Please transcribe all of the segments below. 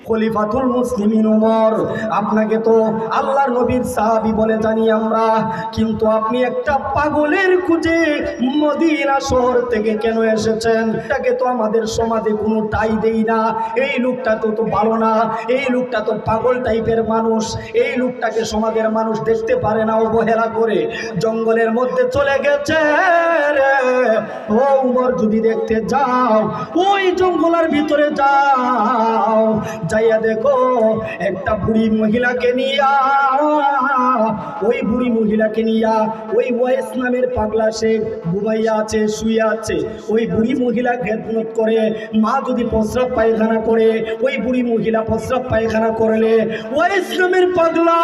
খলিফাতুল মুসলিমিন ওমর। আপনাকে তো আল্লাহর নবীর সাহাবী বলে জানি আমরা, কিন্তু আপনি একটা পাগলের খুঁজে মদিনা শহর থেকে কেন এসেছেন? এটাকে তো আমাদের সমাজে কোনো টাই দেই না। এই লোকটা তো ভালো না, এই লোকটা তো পাগল টাইপের মানুষ, এই লোকটাকে সমাজের মানুষ দেখতে পারে না, অবহেলা করে জঙ্গলের মধ্যে চলে গেছে রে। ও উমর, যদি দেখতে যাও ওই জঙ্গলের ভিতরে যাও, যাইয়া দেখো একটা বুড়ি মহিলাকে নিয়া, ওই বুড়ি মহিলাকে নিয়া ওই ওয়াইস নামের পাগলা সে ঘুমাইয়া আছে, শুয়ে আছে। ওই বুড়ি মহিলা খেদমত করে, মা যদি প্রস্রাব পায়খানা করে, ওই বুড়ি মহিলা প্রস্রাব পায়খানা করলে ওয়াইস নামের পাগলা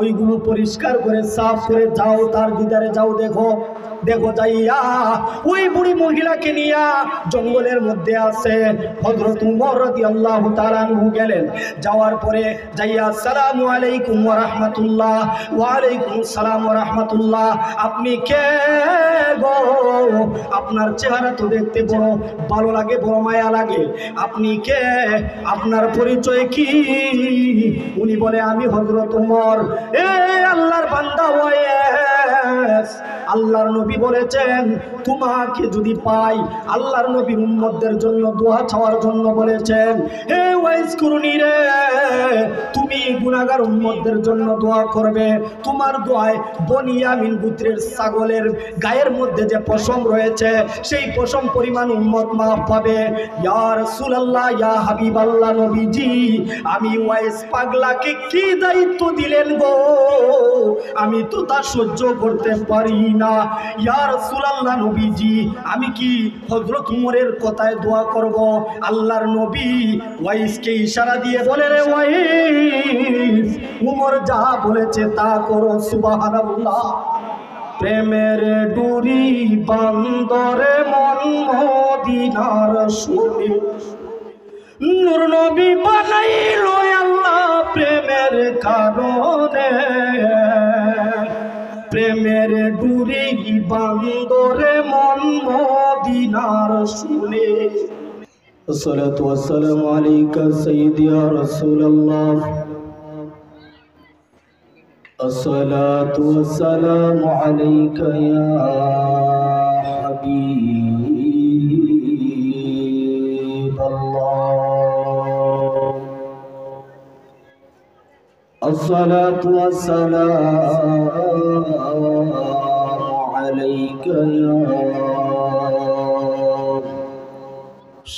ওইগুলো পরিষ্কার করে সাফ করে যাও, তার দিদারে যাও, দেখো দেখো যাইয়া ওই বুড়ি মহিলাকে নিয়া জঙ্গলের মধ্যে আছে। হযরত উমর রাদিয়াল্লাহু তাআলা আনহু গেলেন, যাওয়ার পরে যাইয়া আসসালামু আলাইকুম ওয়া রাহমাতুল্লাহ। ওয়া আলাইকুম আসসালাম ওয়া রাহমাতুল্লাহ। আপনি কে গো? আপনার চেহারা তো দেখতে বড় ভালো লাগে, বড় মায়া লাগে, আপনি কে? আপনার পরিচয় কি? উনি বলে, আমি হযরত উমর। এ আল্লাহর বান্দা ওয়াইস, আল্লাহর নবী বলেছেন তোমাকে যদি পাই, আল্লাহর নবীর উম্মতদের জন্য দোয়া চাওয়ার জন্য বলেছেন। হে ওয়াইস কুরুনি রে, তুমি গুনাহগার উম্মতদের জন্য দোয়া করবে। তোমার দোয়ায় বনিয়ামিন গোত্রের ছাগলের গায়ের মধ্যে যে পশম রয়েছে, সেই পশম পরিমাণ উম্মত মাফ পাবে। ইয়া রাসূলুল্লাহ, ইয়া হাবিবাল্লাহ নবীজি, আমি ওয়াইস পাগলাকে কি দায়িত্ব দিলেন গো? আমি তো তা সহ্য করতে পারি না। ইয়া রাসূলুল্লাহ নবীজি, আমি কি হযরত উমরের কথায় দোয়া করব? আল্লাহর নবী ওয়াইসকে ইশারা দিয়ে বলে, রে ওয়াইস, উমর যা বলেছে তা করো। সুবহানাল্লাহ। প্রেমের ডুরি বান্দরে মন মদিনার শুনে, নূর নবী বানাইল আল্লাহ প্রেমের কারণে। প্রেমের ডুরি বান্দরে মন মদিনার শুনে। আসসালাতু ওয়াসসালামু আলাইকা সাইয়্যিদি ইয়া রাসূলুল্লাহ। আসসালাতু ওয়াসসালামু আলাইকা ইয়া হাবিবাল্লাহ। আসসালাতু ওয়াসসালামু আলাইকা ইয়া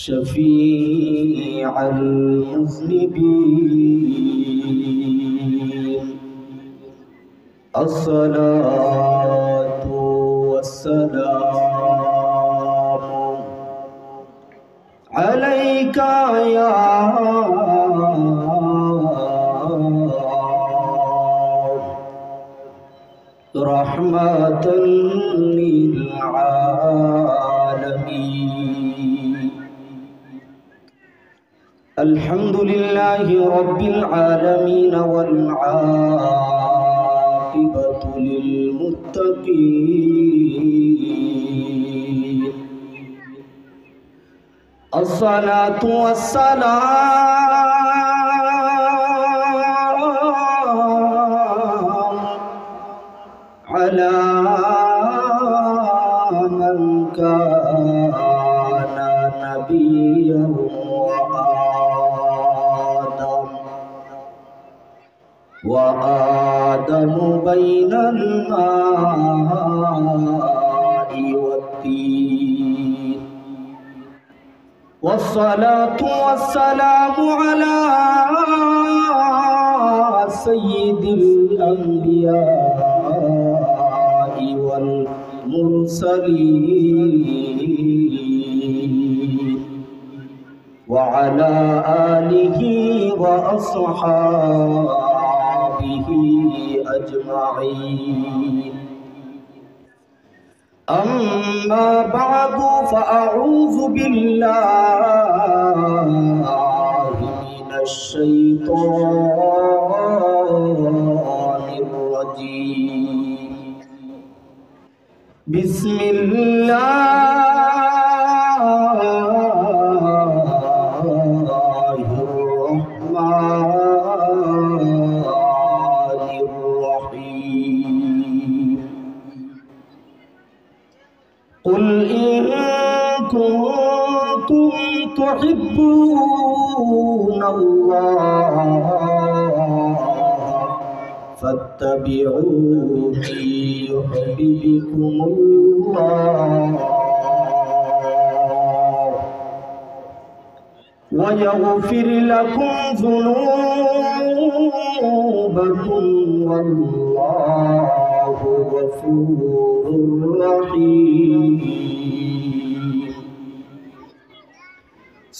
শফীআল মুযনিবিন। আসসালাতু ওয়াসসালামু আলাইকা ইয়া রাহমাতাল লিল আলামিন। আলহামদুলিল্লাহি রাব্বিল আলামিন ওয়াল আকিবাতু লিল মুত্তাকিন। আসসালাতু ওয়াসসালামু আলা মান কানা নাবিয়্যান ওয়া আদামু বাইনাল মা'i ওয়াত-তিন। ওয়াসসালাতু ওয়াসসালামু আলা সাইয়্যিদিল আম্বিয়া'i ওয়াল মুরসালিন ওয়া আলা আলিহি ওয়া আসহাবিহি আজমাইন। أما بعد فأعوذ بالله من الشيطان الرجيم. بسم الله تحبون الله فاتبعوني يحببكم الله ويغفر لكم ذنوبكم والله غفور رحيم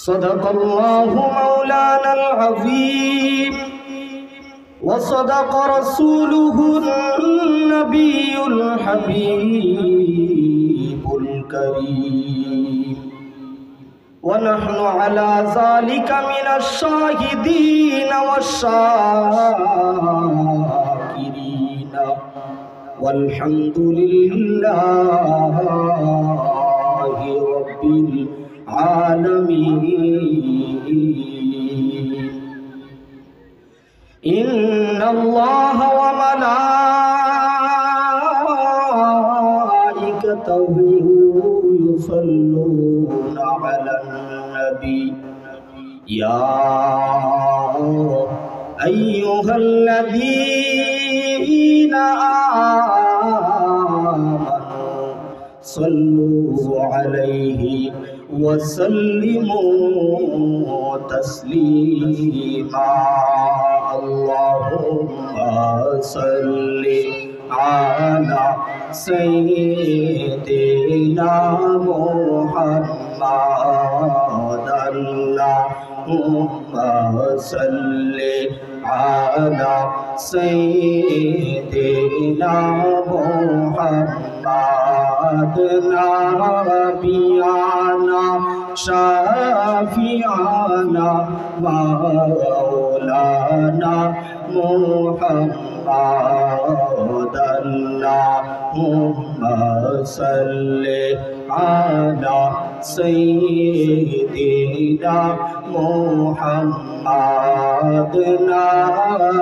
صدق الله مولانا العظيم وصدق رسوله النبي الحبيب الكريم ونحن على ذلك من الشاهدين والشاكرين والحمد لله رب العالمين إن الله وملائكته يصلون على النبي يا أيها الذين آمنوا صلوا عليه وسلموا تسليما اللهم صل على سيدنا محمد اللهم صل على سيدنا محمد نبينا شافعنا مولانا محمد اللهم صل على سيدنا محمد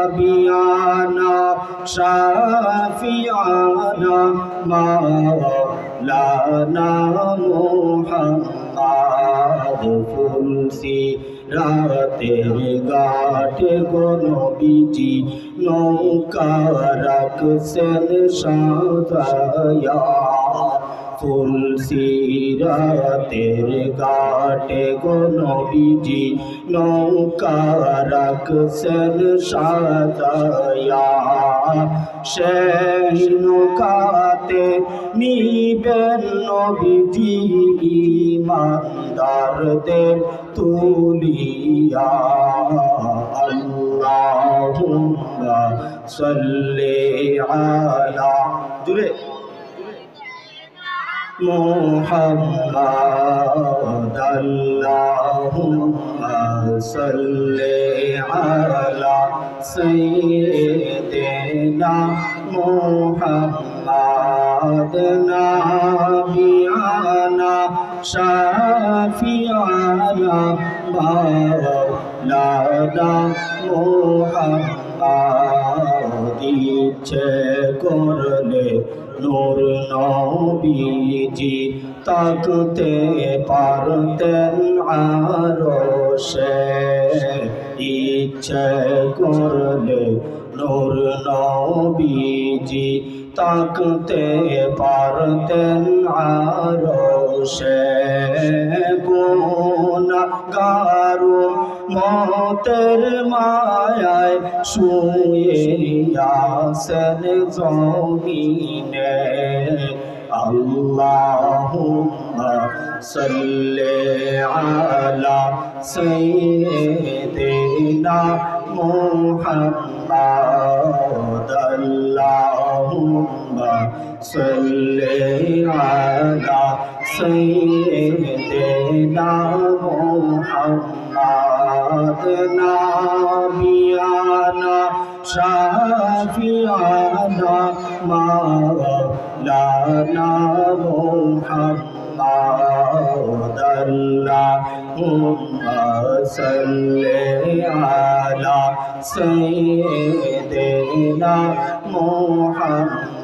نبينا شافعنا مولانا محمد ফুলসি রাতের ঘাটে গো নবীজি নৌকা রাখছেন সাজায়া ফুলসি রাতের ঘাটে গো নবীজি নৌকা রাখছেন সাজায়া সেই নৌকাতে নিবেন নবীজি ইমানদারদের তুলিয়া আল্লাহুম্মা সাল্লি আলা জুড়ে মুহাম্মাদ আল্লাহুম্মা সাল্লি আলা সাইয়্যিদিনা মুহাম্মাদ নাবিয়ানা শাফিয়ানা মাওলানা মুহাম্মাদ ইচ্ছে করলে নূর নবীজি তাকতে পারতেন আরশে ইচ্ছে করলে নূর নবীজি তাকতে পারতেন আরশে গুনাহগার মতের মায়ায় শুয়ে আছেন জমিনে আল্লাহুম্মা সাল্লি আলা সাইয়্যিদিনা মুহাম্মাদ আল্লাহুম্মা সাল্লি আলা সাইয়্যিদিনা মুহাম্মাদ নাবিয়ানা শাফিয়ানা মাওলানা মুহাম্মাদ আল্লাহুম্মা সাল্লি আলা সাইয়্যিদিনা মুহাম্মাদ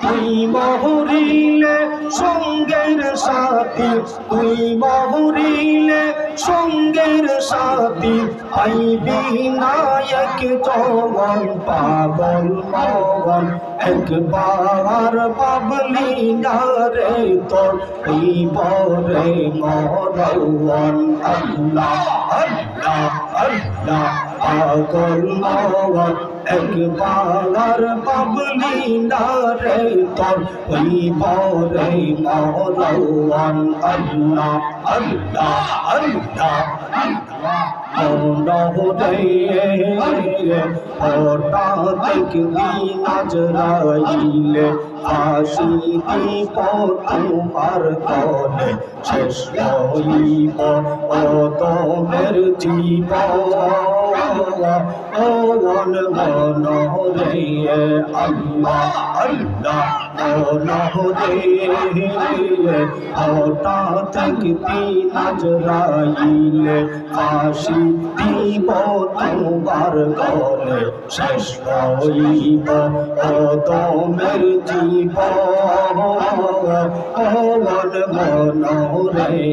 তুই মহরিলে সঙ্গের সাথী, তুই মহরিলে সঙ্গের সাথী, পাইবি না এক যৌবন পাগল মগন, একবার পাবলি না রে তোর এই বরে মরণ। আল্লাহ আল্লাহ আল্লাহ পাগল মগন, একবার পাবলি না রে তোর ওই বরে মরণ। আল্লাহ আল্লাহ আল্লাহ হঠাৎ দিন আজরাইলে ফাঁসি দিব তোমার গলে, শেষ হইব ও তোমের জীবন মন রে। আল্লাহ আল্লাহ মন রে, হঠাৎ দিন আজরাইলে ফাঁসি দিব তোমার গলে, শেষ হইব ও তোমের জীবন মন রে।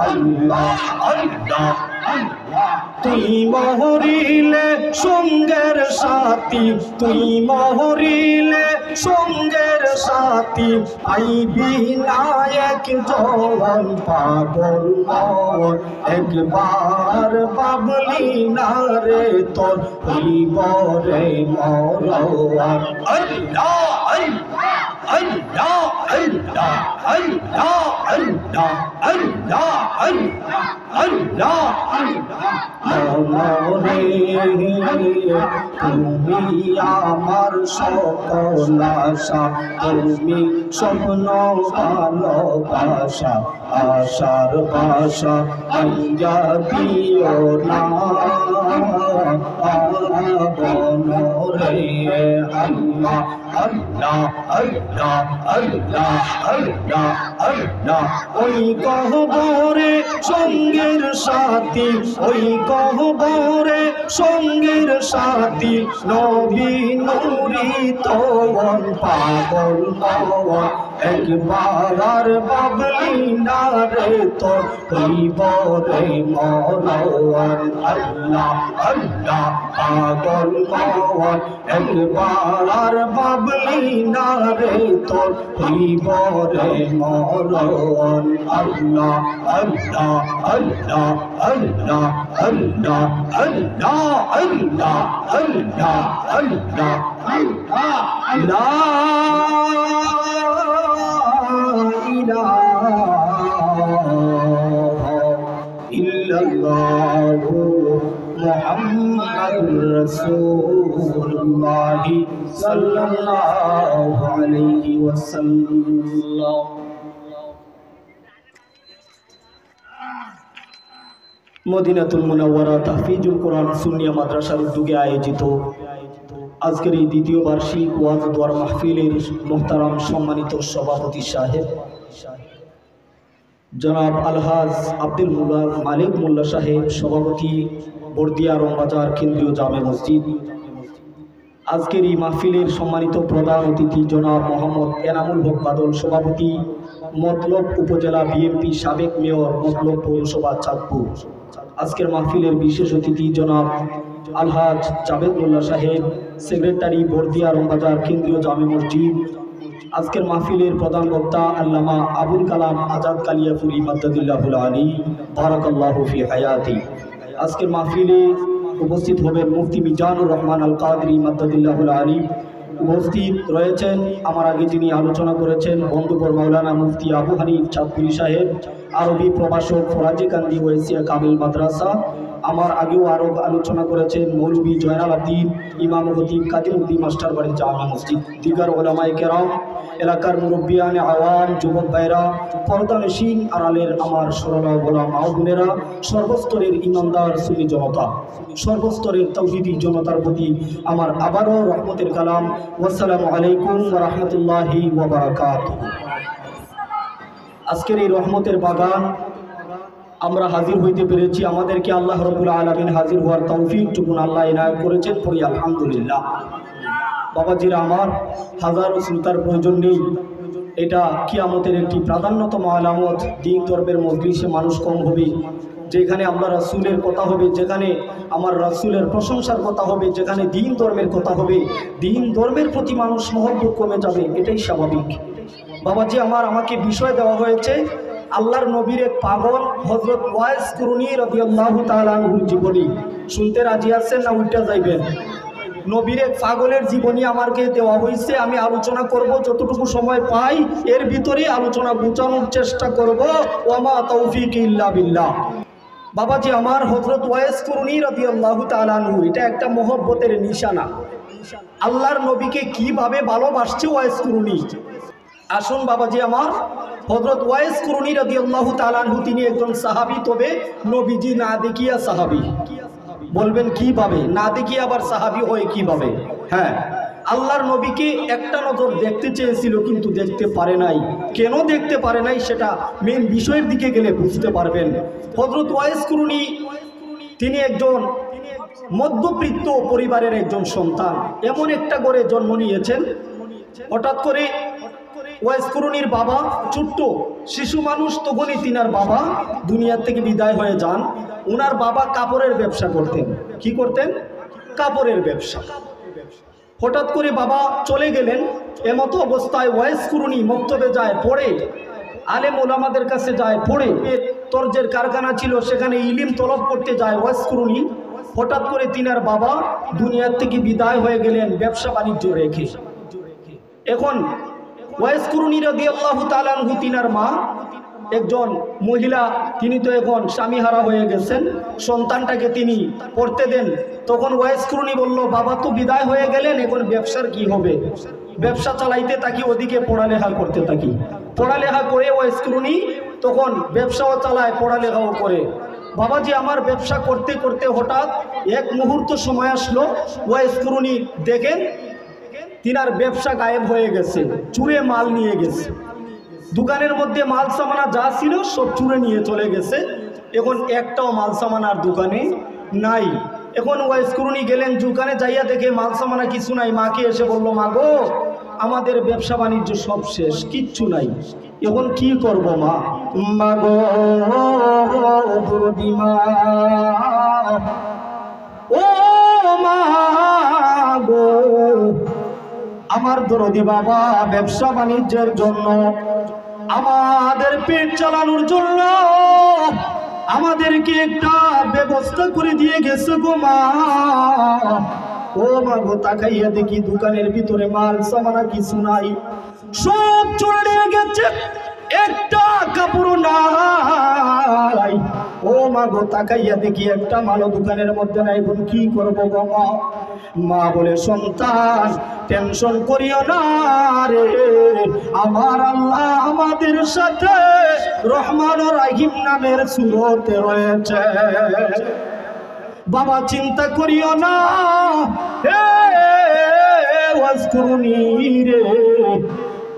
আল্লাহ আল্লাহ তুই মহরিলে সঙ্গের সাথী, তুই মহরিলে সঙ্গের সাথী, পাইবি না এক যৌবন পাগল মন, একবার পাবলি না রে তোর হইব রে মরণ। আল্লাহ আল্লাহ আল্লাহ আল্লাহ আল্লাহ আল্লাহ আল্লাহ আল্লাহ আল্লাহ রে, তুমি আমার সকল আশা, তুমি স্বপ্ন ভালোবাসা, আশার বাসা আইয়া দিও না বন রে। আল্লাহ আল্লাহ আল্লাহ আল্লাহ আল্লাহ আল্লাহ ওই গহ্বরে সঙ্গের সাথী, ওই গহ্বরে সঙ্গের সাথী, নবী নূরি তোর পাগল মন, একবার বাবলি না রে তোর হইব রে মরণ। আল্লাহ আল্লাহ পাগল মন, একবার বাবলি না রে তোর হইব রে মরণ। আল্লাহ আল্লাহ আল্লাহ আল্লাহ আল্লাহ আল্লাহ আল্লাহ আল্লাহ আল্লাহ আল্লাহ ইল্লাল্লাহু মুহাম্মাদুর রাসূলুল্লাহ সাল্লাল্লাহু আলাইহি ওয়াসাল্লাম। মদিনাতুল মুনাওয়ারা তাহফিজুল কোরআন সুন্নিয়া মাদ্রাসার উদ্যোগে আয়োজিত আজকের এই দ্বিতীয় বার্ষিক ওয়াজ দোয়ার মাহফিলের মুহতারাম সম্মানিত সভাপতি সাহেব জনাব আলহাজ আব্দুল মালিক মোল্লা সাহেব, সভাপতি বর্দিয়া রংবাজার কেন্দ্রীয় জামে মসজিদ, আজকের এই মাহফিলের সম্মানিত প্রধান অতিথি জনাব মোহাম্মদ এনামুল হক বাদল, সভাপতি মতলব উপজেলা বিএনপি, সাবেক মেয়র মতলব পৌরসভা চাঁদপুর, আজকের মাহফিলের বিশেষ অতিথি জনাব আলহাজ জাবেদ মোল্লা সাহেব, সেক্রেটারি বর্দিয়া রংবাজার কেন্দ্রীয় জামে মসজিদ, আজকের মাহফিলের প্রধান বক্তা আল্লামা আবুল কালাম আজাদ কালিয়াপুরি মাদ্দাদুল্লাহুল আলী বারাকাল্লাহু ফি হায়াতি। আজকের মাহফিলে উপস্থিত হবেন মুফতি মিজানুর রহমান আল কাদরি মাদ্দাদুল্লাহুল আলী। উপস্থিত রয়েছেন আমার আগে যিনি আলোচনা করেছেন বন্ধুবর মাওলানা মুফতি আবু হানিফ চাঁদপুরি সাহেব, আরবি প্রভাষক ফরাজি কান্দি ওয়েসিয়া কামিল মাদ্রাসা। আমার আগেও আরো আলোচনা করেছেন মৌলভী জয়নাল আব্দিন, ইমাম খতিব কাজীউদ্দিন মাস্টার বাড়ি জামে মসজিদ, দিগার ওলামায়ে কেরাম, এলাকার মুরব্বিয়ানে আওয়াম, যুবক ভাইরা, পর্দানশীন আড়ালের আমার সরলা গোলাম মা বোনেরা, সর্বস্তরের ইমানদার সুন্নি জনতা, সর্বস্তরের তাওহীদি জনতার প্রতি আমার আবারও রহমতের কালাম, আসসালামু আলাইকুম ওয়া রাহমাতুল্লাহি ওয়া বারাকাতুহু। আজকের এই রহমতের বাগান আমরা হাজির হইতে পেরেছি, আমাদেরকে আল্লাহ রাব্বুল আলামিন হাজির হওয়ার তৌফিক টুকুন আল্লাহ ইনায়াত করেছেন, পড়ি আলহামদুলিল্লাহ। বাবাজিরা আমার, হাজারো শ্রোতার প্রয়োজন নেই। এটা কিয়ামতের একটি প্রাধান্যতম আলামত। দিন ধর্মের মজলিসে মানুষ কম হবে, যেখানে আল্লাহ রাসূলের কথা হবে, যেখানে আমার রাসূলের প্রশংসার কথা হবে, যেখানে দিন ধর্মের কথা হবে, দিন ধর্মের প্রতি মানুষ মহব্বত কমে যাবে, এটাই স্বাভাবিক। বাবাজি আমার, আমাকে বিষয় দেওয়া হয়েছে আল্লাহর নবীর এক পাগল হযরত ওয়াইস কুরনি রাদিয়াল্লাহু তাআলা আনহুর জীবনী। শুনতে রাজি আছেন না উল্টা যাইবেন? নবীর এক পাগলের জীবনী আমাকে দেওয়া হয়েছে, আমি আলোচনা করব যতটুকু সময় পাই, এর ভিতরেই আলোচনা বোঝানোর চেষ্টা করব। ওয়ামা তৌফিক ইল্লা বিল্লাহ। বাবাজি আমার, হযরত ওয়াইস কুরনি রাদিয়াল্লাহু তাআলা আনহু, এটা একটা মহব্বতের নিশানা। আল্লাহর নবীকে কিভাবে ভালোবাসছে ওয়াইস কুরনি। আসুন বাবাজি আমার, হযরত ওয়াইস কুরনি রাদিয়াল্লাহু তাআলা আনহু তিনি একজন সাহাবী, তবে নবীজি না দেখিয়া সাহাবী। বলবেন কিভাবে না দেখিয়ে আবার সাহাবী হয় কিভাবে? হ্যাঁ, আল্লাহর নবীকে একটা নজর দেখতে চেয়েছিল কিন্তু দেখতে পারে নাই। কেন দেখতে পারে নাই সেটা মেন বিষয়ের দিকে গেলে বুঝতে পারবেন। হযরত ওয়াইস কুরনি তিনি একজন মধ্যবিত্ত পরিবারের একজন সন্তান। এমন একটা ঘরে জন্ম নিয়েছেন, হঠাৎ করে ওয়াইস কুরনির বাবা, ছোট্ট শিশু মানুষ তখনই তিনার বাবা দুনিয়ার থেকে বিদায় হয়ে যান। ওনার বাবা কাপড়ের ব্যবসা করতেন। কি করতেন? কাপড়ের ব্যবসা। হঠাৎ করে বাবা চলে গেলেন। এমতো অবস্থায় ওয়াইস কুরনি মক্তবে যায়, পড়ে, আলেম ওলামাদের কাছে যায়, পড়ে। তরজের কারখানা ছিল, সেখানে ইলিম তলব করতে যায় ওয়াইস কুরনি। হঠাৎ করে তিনার বাবা দুনিয়ার থেকে বিদায় হয়ে গেলেন ব্যবসা বাণিজ্য রেখে। এখন ওয়াইস কুরনি রাদিয়াল্লাহু তাআলা আনহু, তিনার মা একজন মহিলা, তিনি তো এখন স্বামীহারা হয়ে গেছেন, সন্তানটাকে তিনি পড়তে দেন। তখন ওয়াইস কুরনি বলল, বাবা তো বিদায় হয়ে গেলেন, এখন ব্যবসার কি হবে? ব্যবসা চালাইতে থাকি, ওদিকে পড়ালেখা করতে থাকি। পড়ালেখা করে ওয়াইস কুরনি তখন ব্যবসাও চালায়, পড়ালেখাও করে। বাবাজি আমার, ব্যবসা করতে করতে হঠাৎ এক মুহূর্ত সময় আসলো, ওয়াইস কুরনি দেখেন তিনার ব্যবসা গায়েব হয়ে গেছে, চুরে মাল নিয়ে গেছে। দোকানের মধ্যে মাল সামানা যা ছিল সব চুরে নিয়ে চলে গেছে। এখন একটাও মাল সামানার দোকানে নাই। এখন ওয়াইস কুরনি গেলেন দোকানে, যাইয়া দেখে মাল সামানা কিছু নাই। মাকে এসে বলল, মা গো, আমাদের ব্যবসা বাণিজ্য সব শেষ, কিচ্ছু নাই, এখন কি করব মা? মা গো, ও মা গো, আমার দরদি বাবা ব্যবসা বাণিজ্যের জন্য, আমাদের পেট চালানোর জন্য আমাদেরকে একটা ব্যবস্থা করে দিয়ে গেছে গো মা। ও মা গো, তাকাইয়া দেখি দোকানের ভিতরে মাল সামানা কিছু নাই, সব চলে নিয়ে গেছে, একটা কাপড় নাই। ও মা গো, তাকাইয়া দেখি একটা মালও দোকানের মধ্যে নাই, এখন কি করবো গো মা? মা বলে, সন্তান টেনশন করিও না রে, আমার আল্লাহ আমাদের সাথে রহমান ও রাহিম নামের সূরতে রয়েছে। বাবা চিন্তা করিও না, হে ওয়াইস কুরনি রে,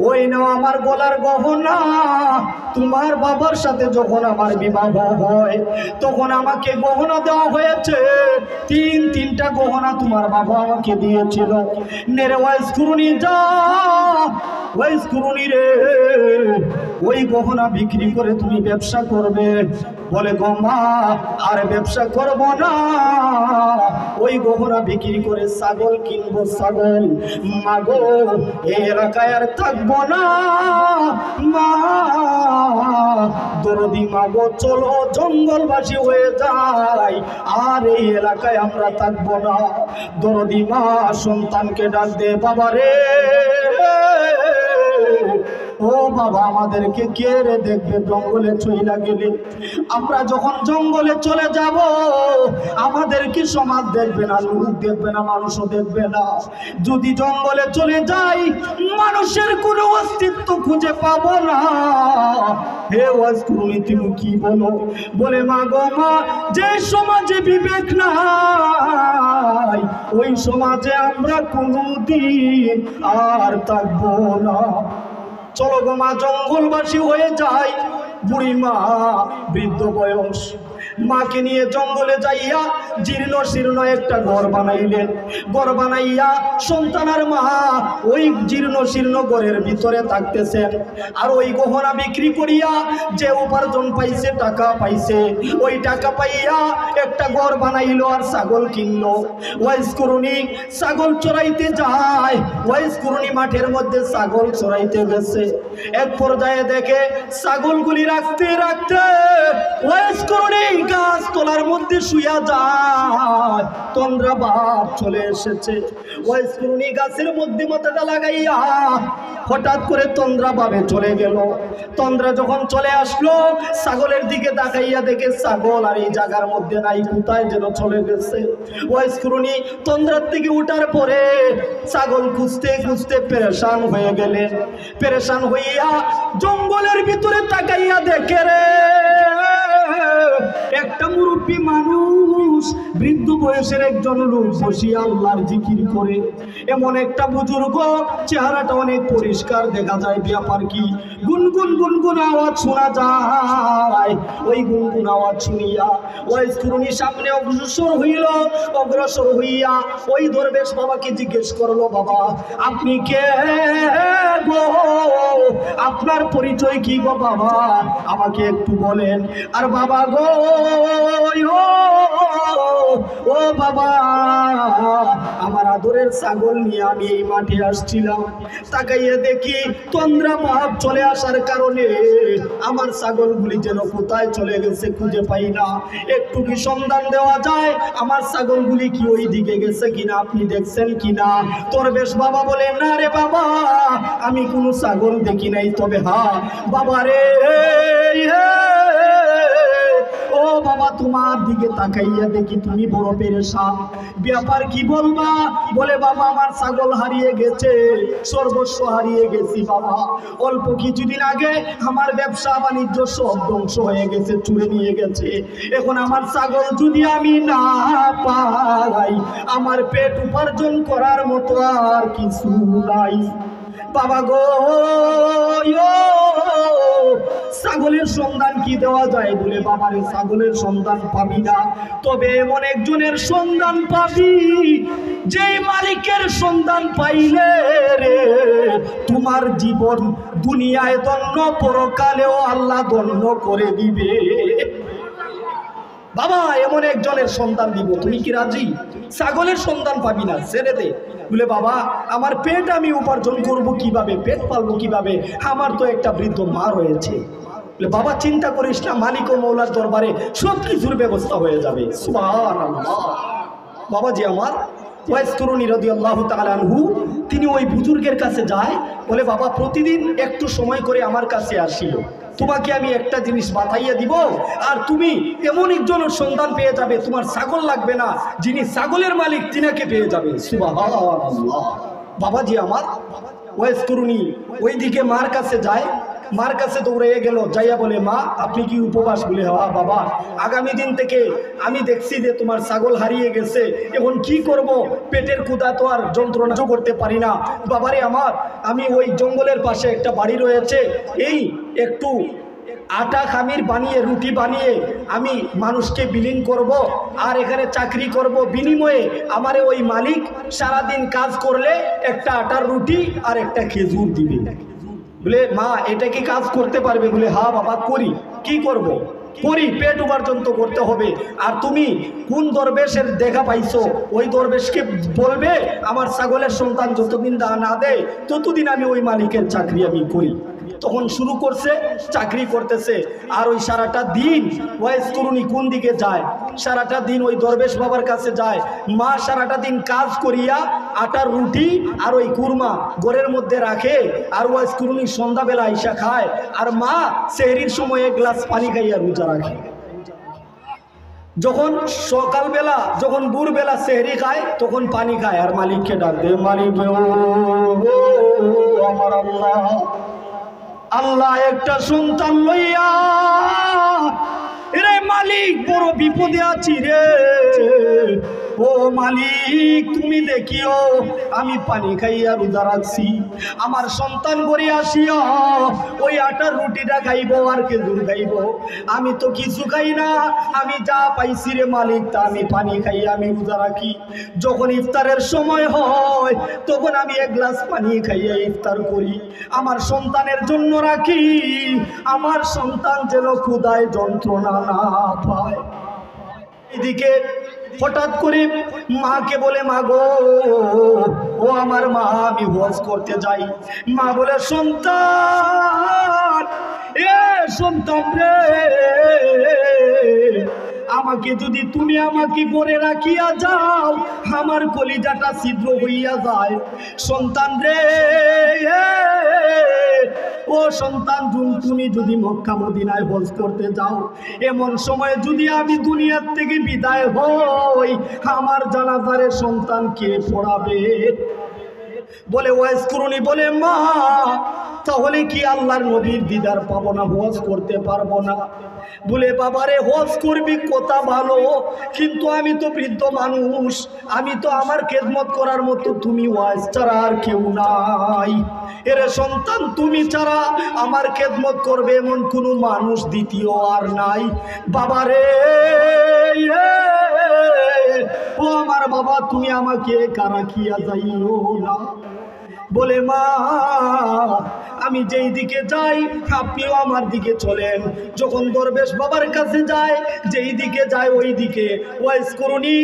ওই নাও আমার গলার গহনা। তোমার বাবার সাথে যখন আমার বিবাহ হয় তখন আমাকে গহনা দেওয়া হয়েছে, তিনটা গহনা তোমার বাবা আমাকে দিয়েছিল। নেরে ওয়াইস কুরনি, যা ওয়াইস কুরনি রে, ওই গহনা বিক্রি করে তুমি ব্যবসা করবে। বলে, গো মা, আর ব্যবসা করব না, ওই গহনা বিক্রি করে ছাগল কিনবো, ছাগল। মা গো, এই এলাকায় আর থাকবো না মা, দরদি মা গো, চলো জঙ্গলবাসী হয়ে যাই, আর এই এলাকায় আমরা থাকবো না। দরদি মা সন্তানকে ডাক দে, বাবা রে, ও বাবা, আমাদেরকে কে রে দেখবে জঙ্গলে চইলা গেলে? আমরা যখন জঙ্গলে চলে যাব আমাদেরকে সমাজ দেখবে না, লোক দেখবে না, মানুষও দেখবে না। যদি জঙ্গলে চলে যাই মানুষের কোনো অস্তিত্ব খুঁজে পাবো না। হে ওয়াইস কুরনি, তুমি কি বলো? বলে, মা গো মা, যে সমাজে বিবেক নাই ওই সমাজে আমরা কোনোদিন আর থাকবো না। চলো গো মা, জঙ্গলবাসী হয়ে যাই। বুড়ি মা, বৃদ্ধ বয়স, মাকে নিয়ে জঙ্গলে যাইয়া জীর্ণ শীর্ণ একটা ঘর বানাইলেন। ঘর বানাইয়া সন্তান আর মা ওই জীর্ণ শীর্ণ ঘরের ভিতরে থাকতেছেন। আর ওই গহনা বিক্রি করিয়া যে উপার্জন পাইছে, টাকা পাইছে, ওই টাকা পাইয়া একটা ঘর বানাইলো আর ছাগল কিনলো। ওয়াইস করুনি ছাগল চড়াইতে যায়, ওয়াইস করুনি মাঠের মধ্যে ছাগল চড়াইতে গেছে। এক পর্যায়ে দেখে ছাগলগুলি রাখতে রাখতে ওয়াইস করুনি গাছ তলার মধ্যে শুয়া যায়, তন্দ্রা ভাব চলে এসেছে। ওয়াইস করুনি গাছের মধ্যে মাথাটা লাগাইয়া হঠাৎ করে তন্দ্রা ভাবে চলে গেল। তন্দ্রা যখন চলে আসলো, ছাগলের দিকে তাকাইয়া দেখে ছাগল আর এই জায়গার মধ্যে নাই, কোথায় যেন চলে গেছে। ওয়াইস করুনি তন্দ্রার থেকে উঠার পরে ছাগল খুঁজতে খুঁজতে পেরেশান হয়ে গেলেন। পেরেশান হইয়া জঙ্গলের ভিতরে তাকাইয়া দেখে রে একটা মুরব্বী মানুষ, বৃদ্ধ বয়সের একজন লোক বসিয়া আল্লাহর জিকির করে। এমন একটা বুজুর্গ, চেহারাটা অনেক পরিষ্কার দেখা যায়। ব্যাপার কি? গুনগুন গুনগুন আওয়াজ শোনা যায়। ওই গুনগুন আওয়াজ শুনিয়া ওয়াইস করুনি সামনে অগ্রসর হইয়া ওই দরবেশ বাবাকে জিজ্ঞেস করলো, বাবা আপনি কে গো? আপনার পরিচয় কি গো বাবা? আমাকে একটু বলেন। আর বাবা গো, ও বাবা, আমার আদরের ছাগল নিয়ে আমি এই মাঠে আসছিলাম। তাকাইয়ে দেখি তন্দ্রা ভাব চলে আসার কারণে আমার ছাগলগুলি যেন কোথায় চলে গেছে খুঁজে পাই না। একটু কি সন্ধান দেওয়া যায় আমার ছাগলগুলি কি ওই দিকে গেছে কিনা, আপনি দেখছেন কিনা? দরবেশ বাবা বলে, না রে বাবা, আমি কোনো ছাগল দেখি নাই। তবে হ্যাঁ বাবা রে, ও বাবা তোমার দিকে তাকাইয়া দেখি তুমি বড় পেরেশান। ব্যাপার কি বলবা? বলে বাবা আমার ছাগল হারিয়ে গেছে, সর্বস্ব হারিয়ে গেছি বাবা। অল্প কিছুদিন আগে আমার ব্যবসা বাণিজ্য সব ধ্বংস হয়ে গেছে, চুরে নিয়ে গেছে। এখন আমার ছাগল যদি আমি না পাই, আমার পেট উপার্জন করার মতো আর কিছু নাই বাবা গো। ছাগলের সন্ধান কি দেওয়া যায়? বলে বাবারে ছাগলের সন্ধান পাবি না, তবে এমন একজনের সন্ধান পাবি যে মালিকের সন্ধান পাইলে রে তোমার জীবন দুনিয়ায় ধন্য, পরকালেও আল্লাহ ধন্য করে দিবে। বাবা এমন একজনের সন্তান দিব, তুমি কি রাজি? ছাগলের সন্তান পাবি না, ছেড়ে দে। বলে বাবা আমার পেট আমি উপার্জন করব কিভাবে, পেট পালবো কিভাবে? আমার তো একটা বৃদ্ধ মা রয়েছে। বলে বাবা চিন্তা করিস না, মালিক ও মৌলার দরবারে সব কিছুর ব্যবস্থা হয়ে যাবে। সুবহানাল্লাহ। বাবাজি আমার ওয়াইস করুনি রাদিয়াল্লাহু তাআলা আনহু, তিনি ওই বুজুর্গের কাছে যায়। বলে বাবা প্রতিদিন একটু সময় করে আমার কাছে আসিল, তোমাকে আমি একটা জিনিস বাতাইয়া দিব, আর তুমি এমন একজনের সন্ধান পেয়ে যাবে, তোমার ছাগল লাগবে না, যিনি ছাগলের মালিক তিনাকে পেয়ে যাবে। সুবহানাল্লাহ। বাবাজি আমার ওয়াইস করুনি ওইদিকে মার কাছে যায়। মার কাছে দৌড়ে গেল, যাইয়া বলে মা আপনি কি উপবাস? বলে হ্যাঁ বাবা, আগামী দিন থেকে আমি দেখছি যে তোমার ছাগল হারিয়ে গেছে, এখন কি করব? পেটের ক্ষুধা তো আর যন্ত্রণা করতে পারি না। বাবারে আমার, আমি ওই জঙ্গলের পাশে একটা বাড়ি রয়েছে, এই একটু আটা খামির বানিয়ে রুটি বানিয়ে আমি মানুষকে বিলীন করব, আর এখানে চাকরি করব, বিনিময়ে আমারে ওই মালিক সারাদিন কাজ করলে একটা আটার রুটি আর একটা খেজুর দিবে। বলে মা এটা কি কাজ করতে পারবে? বলে হ্যাঁ বাবা করি। কি করব? করি, পেট উপার্জন তো করতে হবে। আর তুমি কোন দরবেশের দেখা পাইছো, ওই দরবেশকে বলবে আমার ছাগলের সন্তান যতদিন না দেয় ততদিন আমি ওই মালিকের চাকরি আমি করি। তখন শুরু করছে, চাকরি করতেছে। আর ওই সারাটা দিন ওয়াইস করুনি কোন দিকে যায়? সারাটা দিন ওই দরবেশ বাবার কাছে যায়। মা সারাটা দিন কাজ করিয়া আটার রুটি আর ওই কুরমা ঘরের মধ্যে রাখে, আর ওয়াইস করুনি সন্ধ্যাবেলা আইসা খায়, আর মা সেহরির সময় এক গ্লাস পানি খাইয়া রোজা রাখে। যখন সকালবেলা, যখন ভোরবেলা সেহরি খায় তখন পানি খায়, আর মালিককে ডাক দে, মালিক আমার আল্লাহ, আল্লাহ একটা সন্তান লইয়া রে মালিক বড় বিপদে আছি রে, ও মালিক তুমি দেখিও আমি পানি খাইয়া রোজা রাখছি, আমার সন্তান করে আসিয়া ওই আটার রুটিটা খাইব আর খেজুর খাইব, আমি তো কিছু খাই না, আমি যা পাইছি রে মালিক তা আমি পানি খাই আমি রোজা রাখি। যখন ইফতারের সময় হয় তখন আমি এক গ্লাস পানি খাইয়া ইফতার করি, আমার সন্তানের জন্য রাখি, আমার সন্তান যেন ক্ষুধায় যন্ত্রণা না পায়। এদিকে হঠাৎ করে মাকে বলে, মা গো, ও আমার মা, আমি হজ করতে যাই। মা বলে, সন্তান, এ সন্তান রে, আমাকে যদি তুমি আমাকে করে রাখিয়া যাও আমার কলিজাটা ছিদ্র হইয়া যায়। সন্তান রে, ও সন্তান, তুমি যদি মক্কা মদিনায় হজ করতে যাও, এমন সময় যদি আমি দুনিয়ার থেকে বিদায় হই, আমার জানাজারে সন্তান কে পড়াবে? বলে ওয়াইজ করুনি, বলে মা তাহলে কি আল্লাহর নবীর দিদার পাবো না, হজ করতে পারবো না? বলে বাবারে হজ করবি কথা ভালো, কিন্তু আমি তো বৃদ্ধ মানুষ, আমি তো আমার খেদমত করার মতো তুমি ওয়াইজ ছাড়া আর কেউ নাই। এরে সন্তান, তুমি ছাড়া আমার খেদমত করবে এমন কোনো মানুষ দ্বিতীয় আর নাই। বাবারে, ও আমার বাবা, তুমি আমাকে একা রাখিয়া যাইও না। বলে মা আমি যেই দিকে যাই আপনিও আমার দিকে চলেন। যখন দরবেশ বাবার কাছে যায়, যেই দিকে যায় ওই দিকে ওয়াইজ করুনি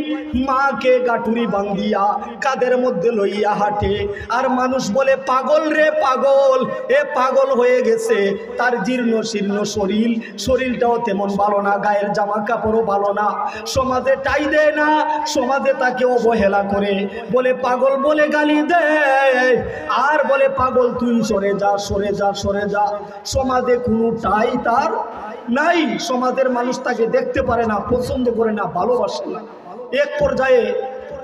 মাকে গাটুরি বান্ধিয়া কাদের মধ্যে লইয়া হাঁটে। আর মানুষ বলে, পাগল রে পাগল, এ পাগল হয়ে গেছে, তার জীর্ণ শীর্ণ শরীরটাও তেমন ভালো না, গায়ের জামা কাপড়ও ভালো না, সমাজে টাই দেয় না, সমাজে তাকে অবহেলা করে, বলে পাগল বলে গালি দেয়, আর বলে পাগল তুই সরে যা সরে যা সরে যা। সমাজে কোনো টাই তার নাই, সমাজের মানুষ তাকে দেখতে পারে না, পছন্দ করে না, ভালোবাসে না। এক পর্যায়ে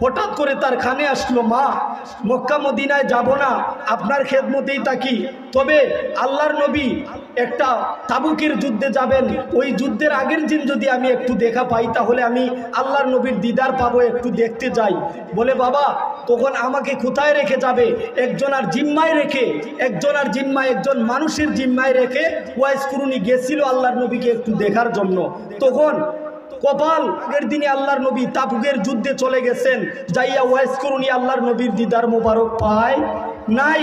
হঠাৎ করে তার কানে আসলো, মা মক্কা মদিনায় যাব না, আপনার খেদমতেই থাকি, তবে আল্লাহর নবী একটা তাবুকের যুদ্ধে যাবেন, ওই যুদ্ধের আগের দিন যদি আমি একটু দেখা পাই তাহলে আমি আল্লাহর নবীর দিদার পাবো, একটু দেখতে যাই। বলে বাবা তখন আমাকে কোথায় রেখে যাবে? একজনের জিম্মায় রেখে, একজন মানুষের জিম্মায় রেখে ওয়াইজ কুরুনি গেছিল আল্লাহর নবীকে একটু দেখার জন্য। তখন কপাল আগের দিনে আল্লাহর নবী তাবুকের যুদ্ধে চলে গেছেন, যাইয়া ওয়াইজ করুনি আল্লাহর নবীর দিদার মোবারক পায় নাই।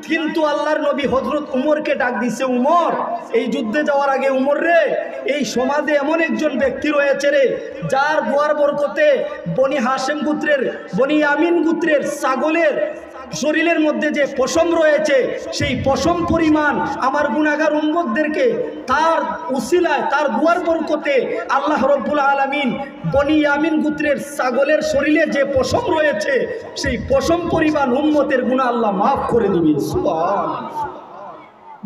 কিন্তু আল্লাহর নবী হযরত উমরকে ডাক দিছে, উমর এই যুদ্ধে যাওয়ার আগে, উমর রে, এই সমাজে এমন একজন ব্যক্তি রয়েছে রে, যার দোয়ার বরকতে বনি হাশেম গোত্রের, বনি ইয়ামিন গোত্রের ছাগলের শরীরের মধ্যে যে পশম রয়েছে, সেই পশম পরিমাণ আমার গুনাহগার উম্মতদেরকে তার উসিলায়, তার দুয়ার বরকতে আল্লাহ রাব্বুল আলামিন বনি ইয়ামিন গোত্রের ছাগলের শরীরে যে পশম রয়েছে, সেই পশম পরিমাণ উম্মতের গুনাহ আল্লাহ মাফ করে দিবে। সুবহানাল্লাহ।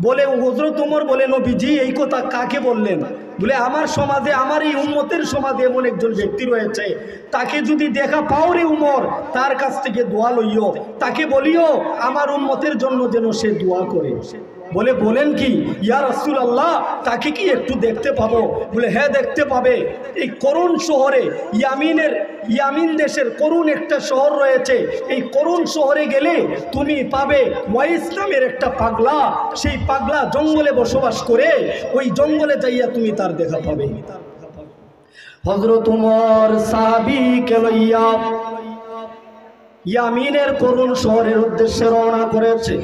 বলে হযরত ওমর বলে, নবীজি এই কথা কাকে বললেন? বলে আমার সমাজে, আমার এই উম্মতের সমাজে এমন একজন ব্যক্তি রয়েছে, তাকে যদি দেখা পাও রে উমর, তার কাছ থেকে দোয়া লইও, তাকে বলিও আমার উম্মতের জন্য যেন সে দোয়া করে। বলে বলেন কি ইয়া রাসূলুল্লাহ, তাকে কি একটু দেখতে পাবো? বলে হ্যাঁ দেখতে পাবে। এই করুণ শহরে, ইয়ামিন দেশের করুণ একটা শহর রয়েছে, এই করুণ শহরে গেলে তুমি পাবে ওয়াইস নামের একটা পাগলা, সেই পাগলা জঙ্গলে বসবাস করে, ওই জঙ্গলে যাইয়া তুমি তার দেখা পাবে। হযরত ওমর সাহাবীকে লইয়া ইয়ামিনের করুণ শহরের উদ্দেশ্যে রওনা করেছে।